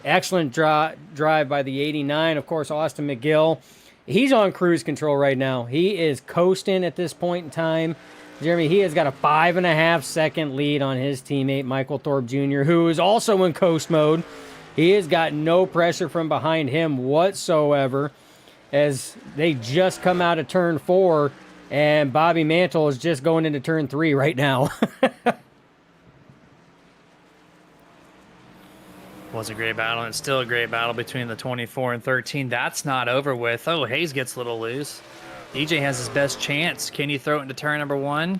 Excellent drive by the 89. Of course, Austin McGill, he's on cruise control right now. He is coasting at this point in time. Jeremy, he has got a 5.5 second lead on his teammate, Michael Thorpe Jr., who is also in coast mode. He has got no pressure from behind him whatsoever as they just come out of turn 4, and Bobby Mantle is just going into turn 3 right now. Was a great battle, and still a great battle between the 24 and 13. That's not over with. Oh, Hayes gets a little loose. EJ has his best chance. Can he throw it into turn number 1?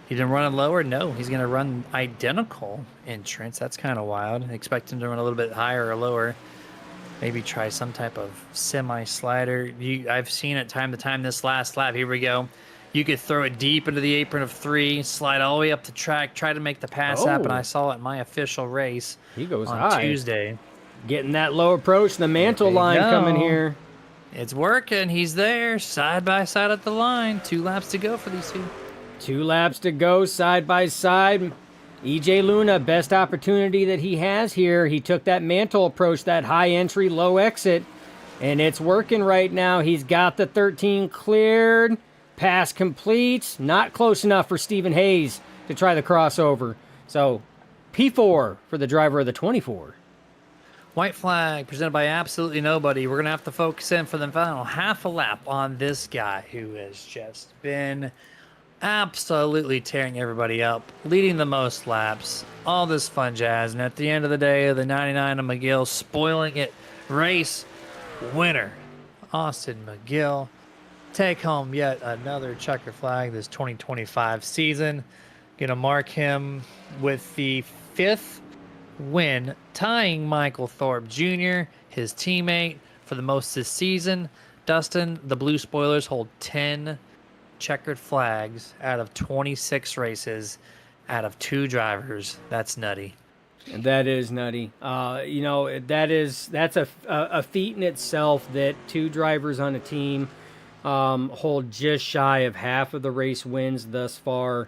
He didn't run it lower? No, he's going to run identical entrance. That's kind of wild. Expect him to run a little bit higher or lower. Maybe try some type of semi-slider. I've seen it time to time this last lap. Here we go. You could throw it deep into the apron of 3, slide all the way up the track, try to make the pass happen. I saw it in my official race He goes on high. Tuesday. Getting that low approach, the Mantle There you line coming go. here. It's working. He's there, side by side at the line. 2 laps to go for these two. 2 laps to go, side by side. EJ Luna, best opportunity that he has here. He took that Mantle approach, that high entry, low exit, and it's working right now. He's got the 13 cleared. Pass complete. Not close enough for Stephen Hayes to try the crossover. So P4 for the driver of the 24. White flag presented by absolutely nobody. We're going to have to focus in for the final half a lap on this guy who has just been absolutely tearing everybody up, leading the most laps, all this fun jazz. And at the end of the day, the 99 of McGill spoiling it. Race winner, Austin McGill. Take home yet another checker flag this 2025 season. Going to mark him with the 5th win, tying Michael Thorpe Jr., his teammate, for the most this season. Dustin, the Blue Spoilers hold 10 checkered flags out of 26 races out of 2 drivers. That's nutty. That is nutty. That's a feat in itself that 2 drivers on a team hold just shy of half of the race wins thus far.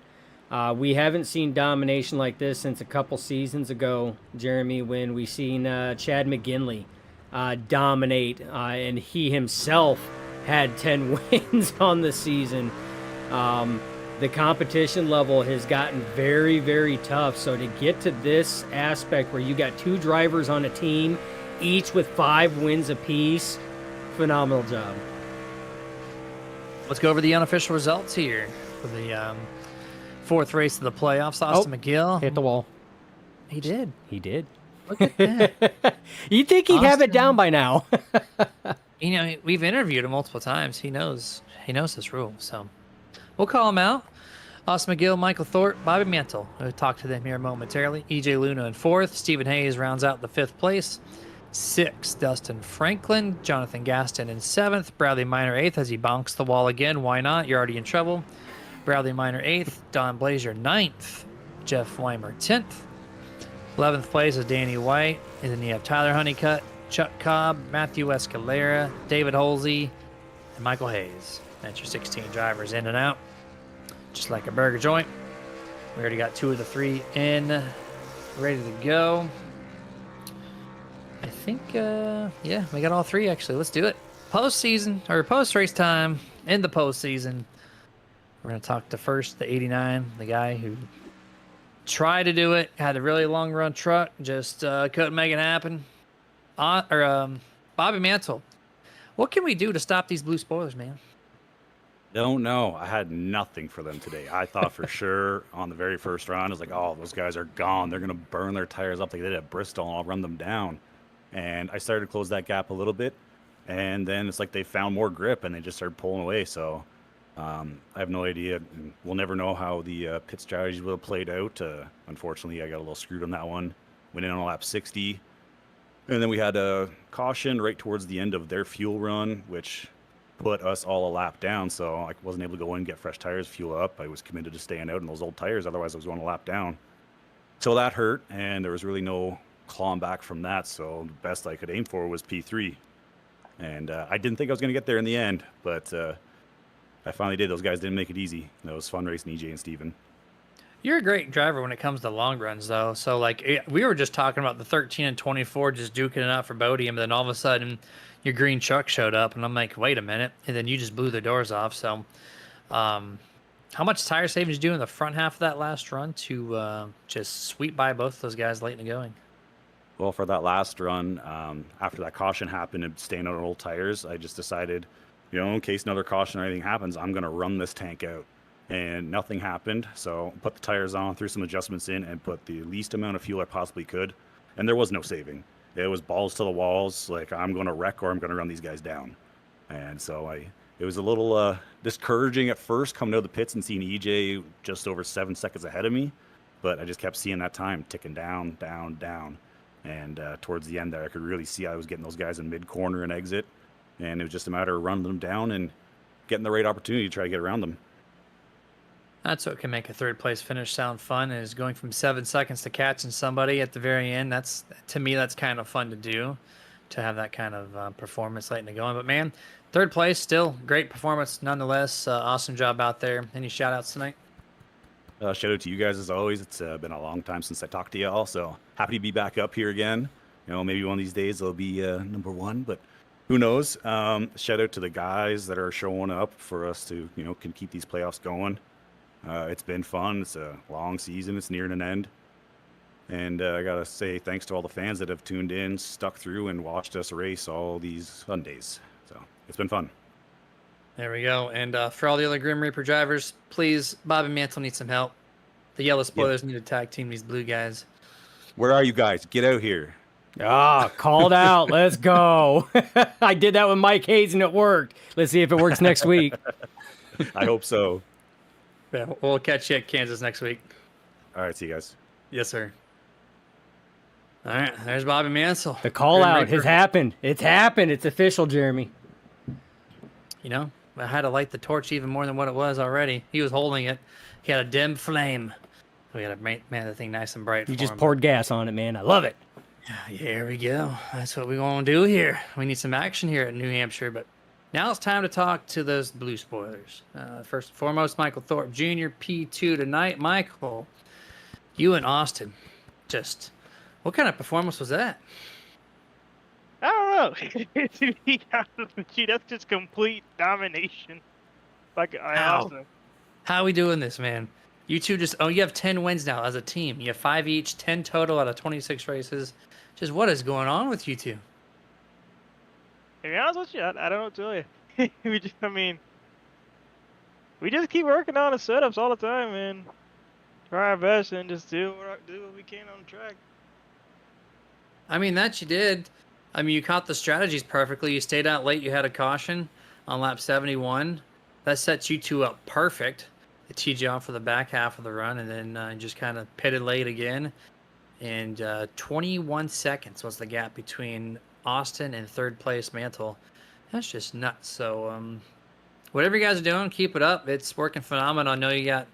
We haven't seen domination like this since a couple seasons ago, Jeremy, when we seen Chad McGinley dominate, and he himself had 10 wins on the season. The competition level has gotten very, very tough. So to get to this aspect where you got 2 drivers on a team, each with 5 wins apiece, phenomenal job. Let's go over the unofficial results here for the 4th race of the playoffs. Austin McGill. Hit the wall. He did. He did. Look at that. You'd think he'd have it Austin. down by now. You know, we've interviewed him multiple times. He knows this rule, so we'll call him out. Austin McGill, Michael Thorpe, Bobby Mantle. We'll talk to them here momentarily. EJ Luna in 4th. Stephen Hayes rounds out the 5th place. 6th, Dustin Franklin. Jonathan Gaston in 7th. Bradley Minor 8th as he bonks the wall again. Why not? You're already in trouble. Bradley Minor 8th. Don Blazier 9th. Jeff Weimer 10th. 11th place is Danny White. And then you have Tyler Honeycutt, Chuck Cobb, Matthew Escalera, David Holsey, and Michael Hayes. That's your 16 drivers in and out. Just like a burger joint. We already got 2 of the 3 in, ready to go. I think, yeah, we got all 3 actually. Let's do it. Postseason, or post-race time in the postseason. We're going to talk to first the 89, the guy who tried to do it, had a really long run truck, just couldn't make it happen. Bobby Mantle, what can we do to stop these blue spoilers, man? Don't know. I had nothing for them today. I thought for sure on the very first round, I was like, oh, those guys are gone. They're going to burn their tires up like they did at Bristol, and I'll run them down. And I started to close that gap a little bit. And then it's like they found more grip and they just started pulling away. So I have no idea. We'll never know how the pit strategies will have played out. Unfortunately, I got a little screwed on that one. Went in on lap 60. And then we had a caution right towards the end of their fuel run, which put us all a lap down. So I wasn't able to go in and get fresh tires, fuel up. I was committed to staying out in those old tires. Otherwise, I was going a lap down. So that hurt, and there was really no clawing back from that. So the best I could aim for was P3. And I didn't think I was going to get there in the end, but I finally did. Those guys didn't make it easy. It was fun racing EJ and Steven. You're a great driver when it comes to long runs, though. So, like, we were just talking about the 13 and 24 just duking it out for Bodie, and then all of a sudden your green truck showed up, and I'm like, wait a minute. And then you just blew the doors off. So, how much tire savings did you do in the front half of that last run to just sweep by both of those guys late in the going? Well, for that last run, after that caution happened and staying on old tires, I just decided, in case another caution or anything happens, I'm going to run this tank out. And nothing happened, so put the tires on, threw some adjustments in, and put the least amount of fuel I possibly could. And there was no saving. It was balls to the walls, like I'm going to wreck or I'm going to run these guys down. And so it was a little discouraging at first coming out of the pits and seeing EJ just over 7 seconds ahead of me. But I just kept seeing that time ticking down, down, down. And towards the end there, I could really see I was getting those guys in mid-corner and exit. And it was just a matter of running them down and getting the right opportunity to try to get around them. That's what can make a third place finish sound fun, is going from 7 seconds to catching somebody at the very end. To me, that's kind of fun to do, to have that kind of performance late in the going. But man, third place, still great performance nonetheless. Awesome job out there. Any shout outs tonight? Shout out to you guys as always. It's been a long time since I talked to y'all, so happy to be back up here again. Maybe one of these days it'll be number one, but who knows? Shout out to the guys that are showing up for us to, can keep these playoffs going. It's been fun. It's a long season. It's nearing an end. And I got to say thanks to all the fans that have tuned in, stuck through, and watched us race all these Sundays. So it's been fun. There we go. And for all the other Grim Reaper drivers, please, Bobby Mantle needs some help. The yellow spoilers need to tag team these blue guys. Where are you guys? Get out here. Called out. Let's go. I did that with Mike Hayes, and it worked. Let's see if it works next week. I hope so. Yeah, we'll catch you at Kansas next week. All right, see you guys. Yes, sir. All right, there's Bobby Mansell. The call out has happened. It's happened. It's official, Jeremy. I had to light the torch even more than what it was already. He was holding it. He had a dim flame. We got to make the thing nice and bright. You just poured gas on it, man. I love it. Yeah, here we go. That's what we want to do here. We need some action here at New Hampshire, but now it's time to talk to those blue spoilers. First and foremost, Michael Thorpe Jr., P2 tonight. Michael, you and Austin, what kind of performance was that? I don't know. To be honest with you, that's just complete domination. Austin. How are we doing this, man? You two you have 10 wins now as a team. You have 5 each, 10 total out of 26 races. Just what is going on with you two? To be honest with you, I don't know what to tell you. We just keep working on the setups all the time, man. Try our best and just do what we can on the track. That you did. You caught the strategies perfectly. You stayed out late. You had a caution on lap 71. That sets you two up perfect. It teed you off for the back half of the run, and then just kind of pitted late again. And 21 seconds was the gap between Austin and third place Mantle. That's just nuts. So whatever you guys are doing, keep it up. It's working phenomenal. I know you got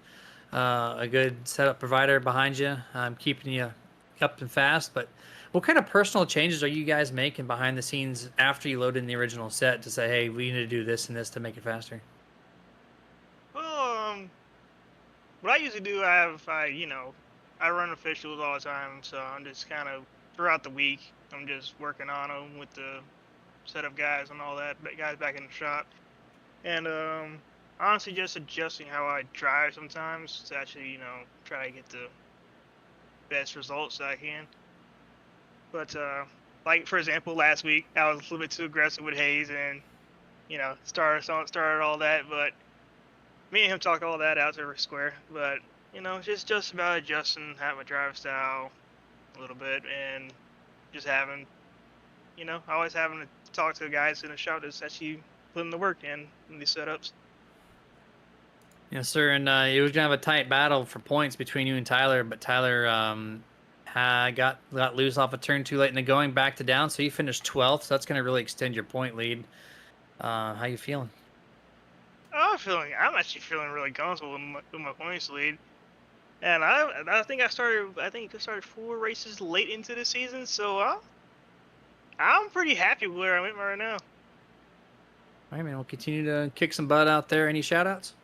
a good setup provider behind you. I'm keeping you up and fast. But what kind of personal changes are you guys making behind the scenes after you load in the original set to say, hey, we need to do this and this to make it faster? Well, what I usually do, I run officials all the time, so I'm just kind of throughout the week, I'm just working on them with the set of guys and all that, guys back in the shop. And honestly, just adjusting how I drive sometimes to actually, try to get the best results that I can. But like for example, last week I was a little bit too aggressive with Hayes and started all that, but me and him talked all that out to square. But just about adjusting, having my driver style a little bit, and just having, always having to talk to the guys in the shop that's actually putting the work in these setups. Yes, sir. And it was gonna have a tight battle for points between you and Tyler, but Tyler got loose off a turn too late in the going, back to down, so you finished 12th. So that's gonna really extend your point lead. How you feeling? I'm actually feeling really comfortable with my points lead. And I think I started 4 races late into the season, so I'm pretty happy with where I'm at right now. All right, man. We'll continue to kick some butt out there. Any shout outs?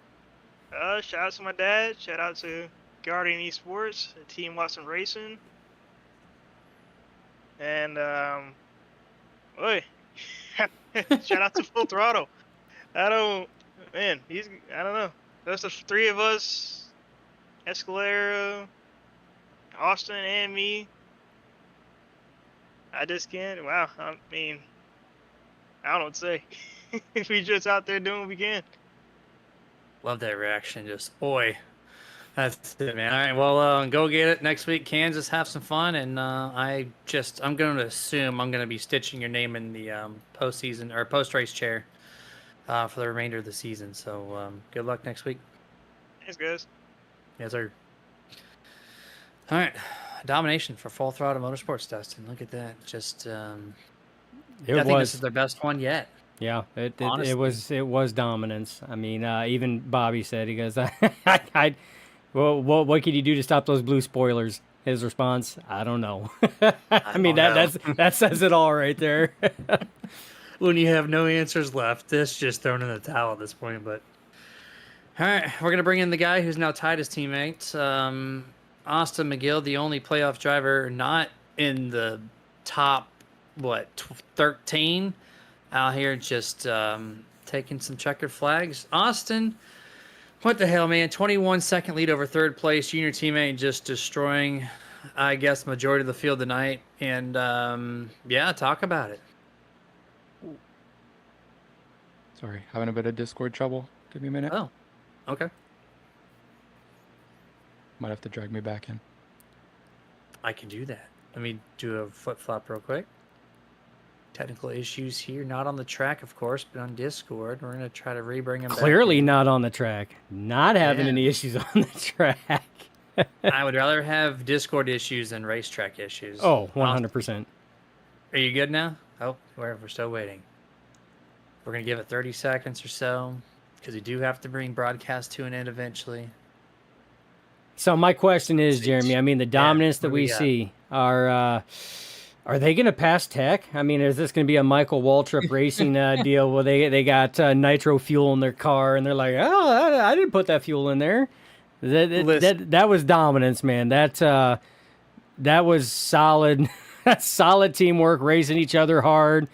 Shout out to my dad. Shout out to Guardian Esports, Team Watson Racing, and shout out to Full Throttle. I don't know. There's the 3 of us, Escalera, Austin, and me. I just can't. Wow. I mean, I don't know what to say. We just out there doing what we can. Love that reaction. Just boy. That's it, man. All right, well, go get it next week. Kansas, have some fun, and I'm going to assume I'm going to be stitching your name in the postseason or post-race chair for the remainder of the season. So good luck next week. Thanks, guys. Yes, sir. All right, domination for Full Throttle Motorsports, Dustin. Look at that. Just I think this is their best one yet. Yeah, it Honestly. was dominance. I mean, even Bobby said, he goes, well, what could you do to stop those blue spoilers? His response, I don't know. I mean, that says it all right there. When you have no answers left, this just thrown in the towel at this point. But all right, we're gonna bring in the guy who's now tied his teammate, Austin McGill, the only playoff driver not in the top 13 out here, just taking some checkered flags. Austin, what the hell, man? 21-second lead over third place. Junior teammate just destroying, I guess, majority of the field tonight. And yeah, talk about it. Sorry, having a bit of Discord trouble. Give me a minute. Oh, okay. Might have to drag me back in. I can do that. Let me do a flip-flop real quick. Technical issues here, not on the track, of course, but on Discord. We're gonna try to rebring him. Clearly back not on the track. Not having any issues on the track. I would rather have Discord issues than racetrack issues. Oh, 100%. Are you good now? Oh, we're still waiting. We're gonna give it 30 seconds or so because we do have to bring broadcast to an end eventually. So my question is, Jeremy, I mean, the dominance that we see are they going to pass Tech? I mean, is this going to be a Michael Waltrip Racing deal where they got nitro fuel in their car and they're like, oh, I didn't put that fuel in there. That was dominance, man. That was solid. That's solid teamwork, racing each other hard.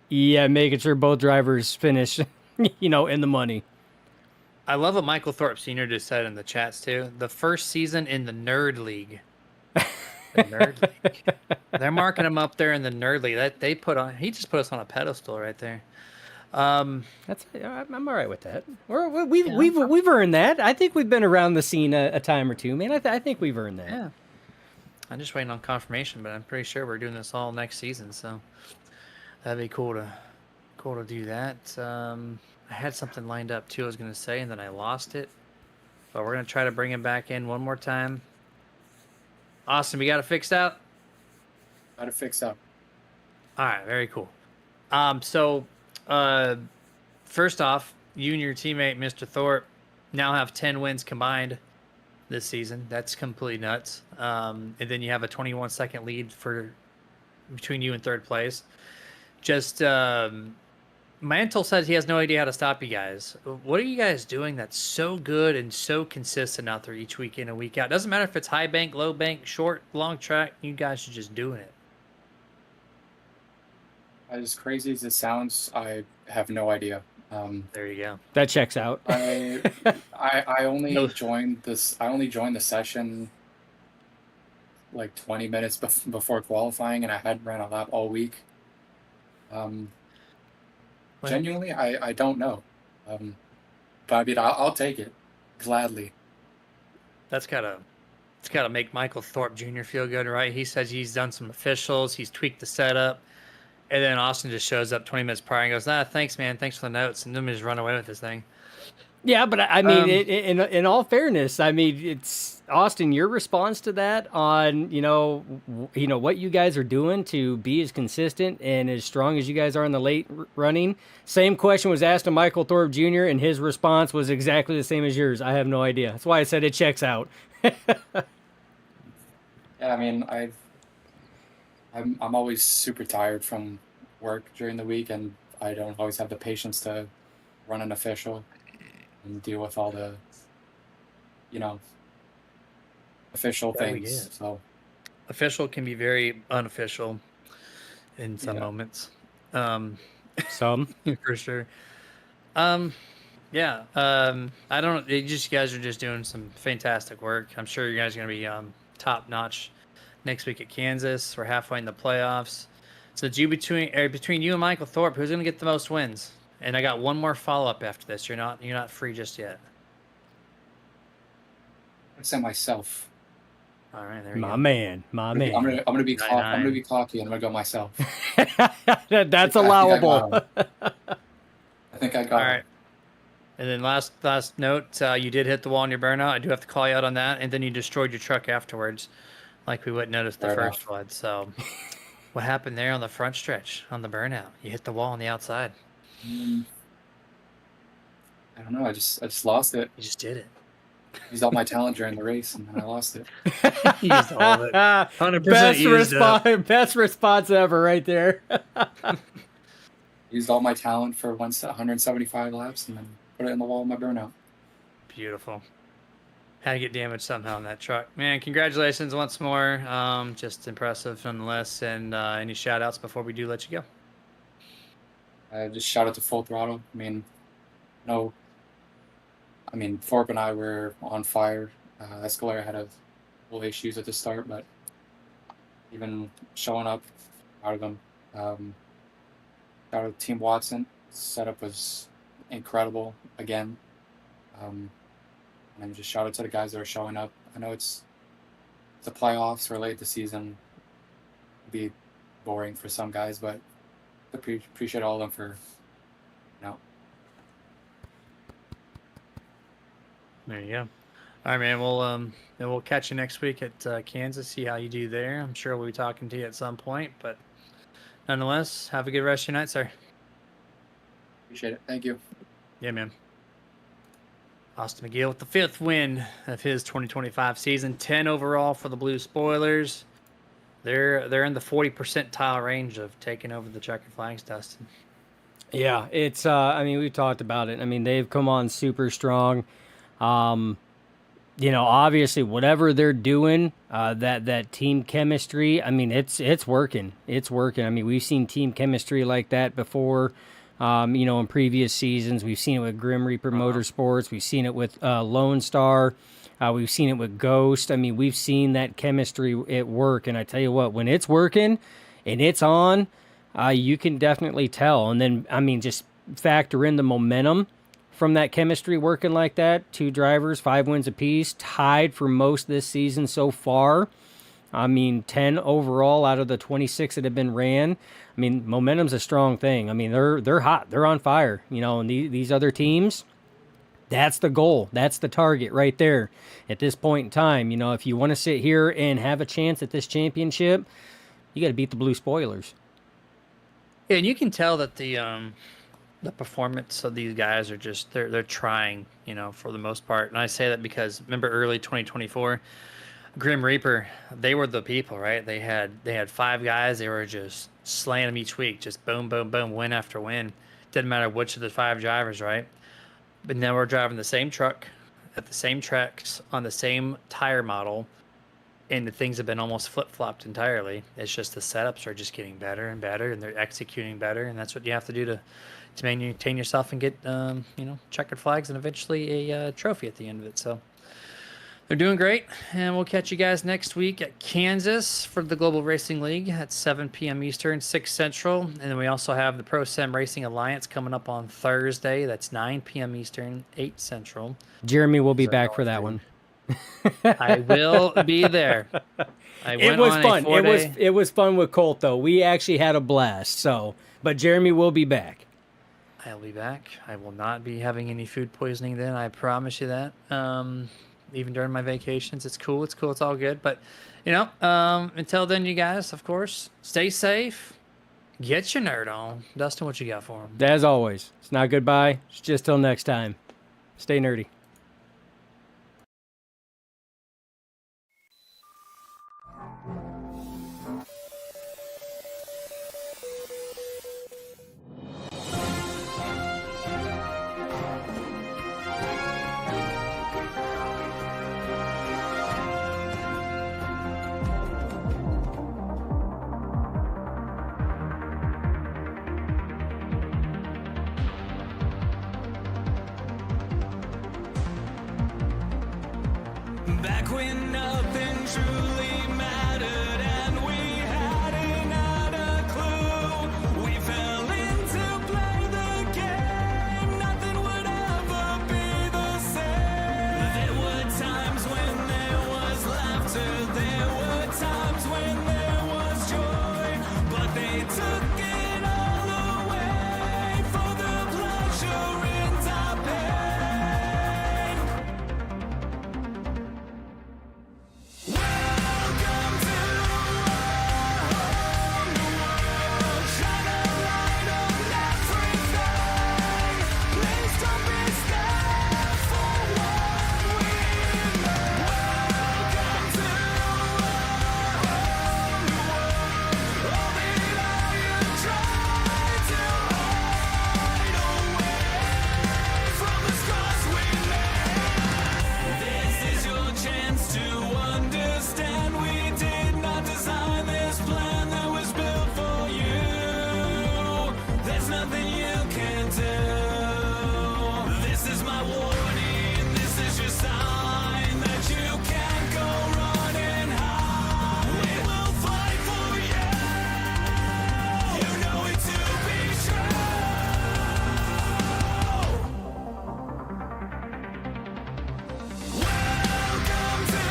Yeah, making sure both drivers finish, in the money. I love what Michael Thorpe Sr. just said in the chats too. The first season in the Nerd League. The Nerd League. They're marking him up there in the Nerd League. He just put us on a pedestal right there. I'm all right with that. We've earned that. I think we've been around the scene a time or two, man. I think we've earned that. Yeah. I'm just waiting on confirmation, but I'm pretty sure we're doing this all next season, so that'd be cool to do that. I had something lined up too I was gonna say, and then I lost it. But we're gonna try to bring him back in one more time. Austin, we got it fixed out? Got it fixed up. All right, very cool. So first off, you and your teammate, Mr. Thorpe, now have 10 wins combined this season. That's completely nuts. And then you have a 21-second lead between you and third place. Just Mantle says he has no idea how to stop you guys. What are you guys doing that's so good and so consistent out there each week in and week out? Doesn't matter if it's high bank, low bank, short, long track. You guys are just doing it. As crazy as it sounds, I have no idea. There you go. That checks out. I only joined this. I only joined the session like 20 minutes before qualifying, and I hadn't ran a lap all week. Well- Genuinely, I don't know. But I mean, I'll take it gladly. It's gotta make Michael Thorpe Jr. feel good, right? He says he's done some officials, he's tweaked the setup, and then Austin just shows up 20 minutes prior and goes, "Thanks, man, thanks for the notes," and then just run away with this thing. Yeah, but I mean, in all fairness, I mean, it's Austin. Your response to that on what you guys are doing to be as consistent and as strong as you guys are in the late running. Same question was asked to Michael Thorpe Jr. and his response was exactly the same as yours. I have no idea. That's why I said it checks out. Yeah, I mean, I'm always super tired from work during the week, and I don't always have the patience to run an official and deal with all the, official Yeah, we things. get. So Official can be very unofficial in some Yeah. moments. Some. For sure. Yeah. I don't. You guys are just doing some fantastic work. I'm sure you guys are gonna be top notch next week at Kansas. We're halfway in the playoffs. So between you and Michael Thorpe, who's gonna get the most wins? And I got one more follow up after this. You're not free just yet. I'd say myself. All right, there you My go. man. I'm gonna be cocky. I'm gonna be cocky, and I'm gonna go myself. That's I allowable. think I got All it. right. And then last note, you did hit the wall on your burnout. I do have to call you out on that. And then you destroyed your truck afterwards, like we wouldn't notice the Fair first enough. one. So, what happened there on the front stretch on the burnout? You hit the wall on the outside. I don't know. I just lost it. You just did it. Used all my talent during the race, and then I lost it. You used all of it. 100% used up. Best response ever, right there. Used all my talent for 175 laps, and then put it in the wall of my burnout. Beautiful. Had to get damaged somehow in that truck. Man, congratulations once more. Just impressive nonetheless. And any shout outs before we do let you go? Just shout out to Full Throttle. Thorpe and I were on fire. Escalera had a couple issues at the start, but even showing up, proud of them. Shout out to Team Watson. Setup was incredible again. And just shout out to the guys that are showing up. I know it's the playoffs or late the season. It'd be boring for some guys, but appreciate all of them for, There you go. All right, man. We'll catch you next week at Kansas. See how you do there. I'm sure we'll be talking to you at some point. But nonetheless, have a good rest of your night, sir. Appreciate it. Thank you. Yeah, man. Austin McGill with the 5th win of his 2025 season. 10 overall for the Blue Spoilers. They're in the 40 percentile range of taking over the checkered flags, Dustin. Yeah, it's we've talked about it. I mean, they've come on super strong. Obviously whatever they're doing, that team chemistry, I mean, it's working. It's working. I mean, we've seen team chemistry like that before. In previous seasons, we've seen it with Grim Reaper Motorsports. We've seen it with Lone Star. We've seen it with Ghost. I mean, we've seen that chemistry at work. And I tell you what, when it's working and it's on, you can definitely tell. And then, I mean, just factor in the momentum from that chemistry working like that. 2 drivers, 5 wins apiece, tied for most this season so far. I mean, 10 overall out of the 26 that have been ran. I mean, momentum's a strong thing. I mean, they're hot. They're on fire. And these other teams, that's the goal. That's the target right there at this point in time. If you want to sit here and have a chance at this championship, you got to beat the Blue Spoilers. Yeah, and you can tell that the performance of these guys are just they're trying, for the most part. And I say that because remember early 2024, Grim Reaper, they were the people, right? They had 5 guys. They were just slaying them each week, just boom, boom, boom, win after win. Didn't matter which of the 5 drivers, right? But now we're driving the same truck at the same tracks on the same tire model, and the things have been almost flip-flopped entirely. It's just the setups are just getting better and better, and they're executing better, and that's what you have to do to maintain yourself and get checkered flags and eventually a trophy at the end of it. So They're doing great, and we'll catch you guys next week at Kansas for the Global Racing League at 7 p.m. Eastern, 6 Central. And then we also have the Pro Sem Racing Alliance coming up on Thursday. That's 9 p.m. Eastern, 8 Central. Jeremy will be These are back all for that free. one. I will be there. It was fun. It was fun with Colt though. We actually had a blast. So, but Jeremy will be back. I'll be back. I will not be having any food poisoning then. I promise you that. Even during my vacations, it's cool. It's cool. It's all good. But, until then, you guys, of course, stay safe. Get your nerd on. Dustin, what you got for him? As always, it's not goodbye. It's just till next time. Stay nerdy. Back when nothing truly mattered and we hadn't had a clue, we fell in to play the game. Nothing would ever be the same. There were times when there was laughter, there were times when there was joy, but they took it all away for the pleasure in our pain. Welcome to our whole new world. Shine a light on everything. Please don't be scared for what we know. Welcome to our whole new world. All the lion tried to hide away from the scars we made. This is your chance to understand we did not design this plan that was built for you. There's nothing you can do. This is my warning, this is your sign that you can't go running high. We will fight for you. You know it to be true. Welcome to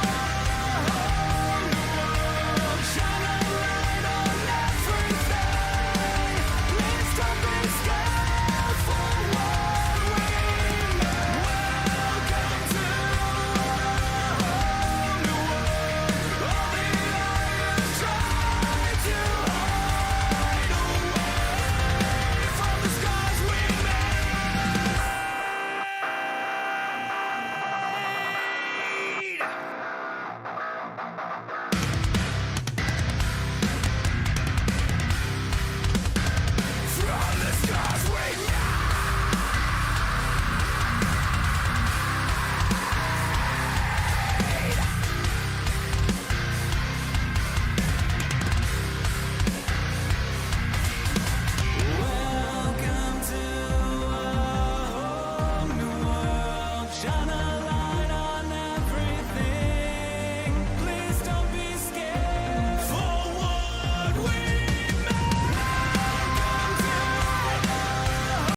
our whole new world. Shine a light on everything. Please don't be scared for what we know. Welcome to our whole new world. All the lions tried to hide away from the scars we made. From the scars we Welcome to a whole new world. Shine a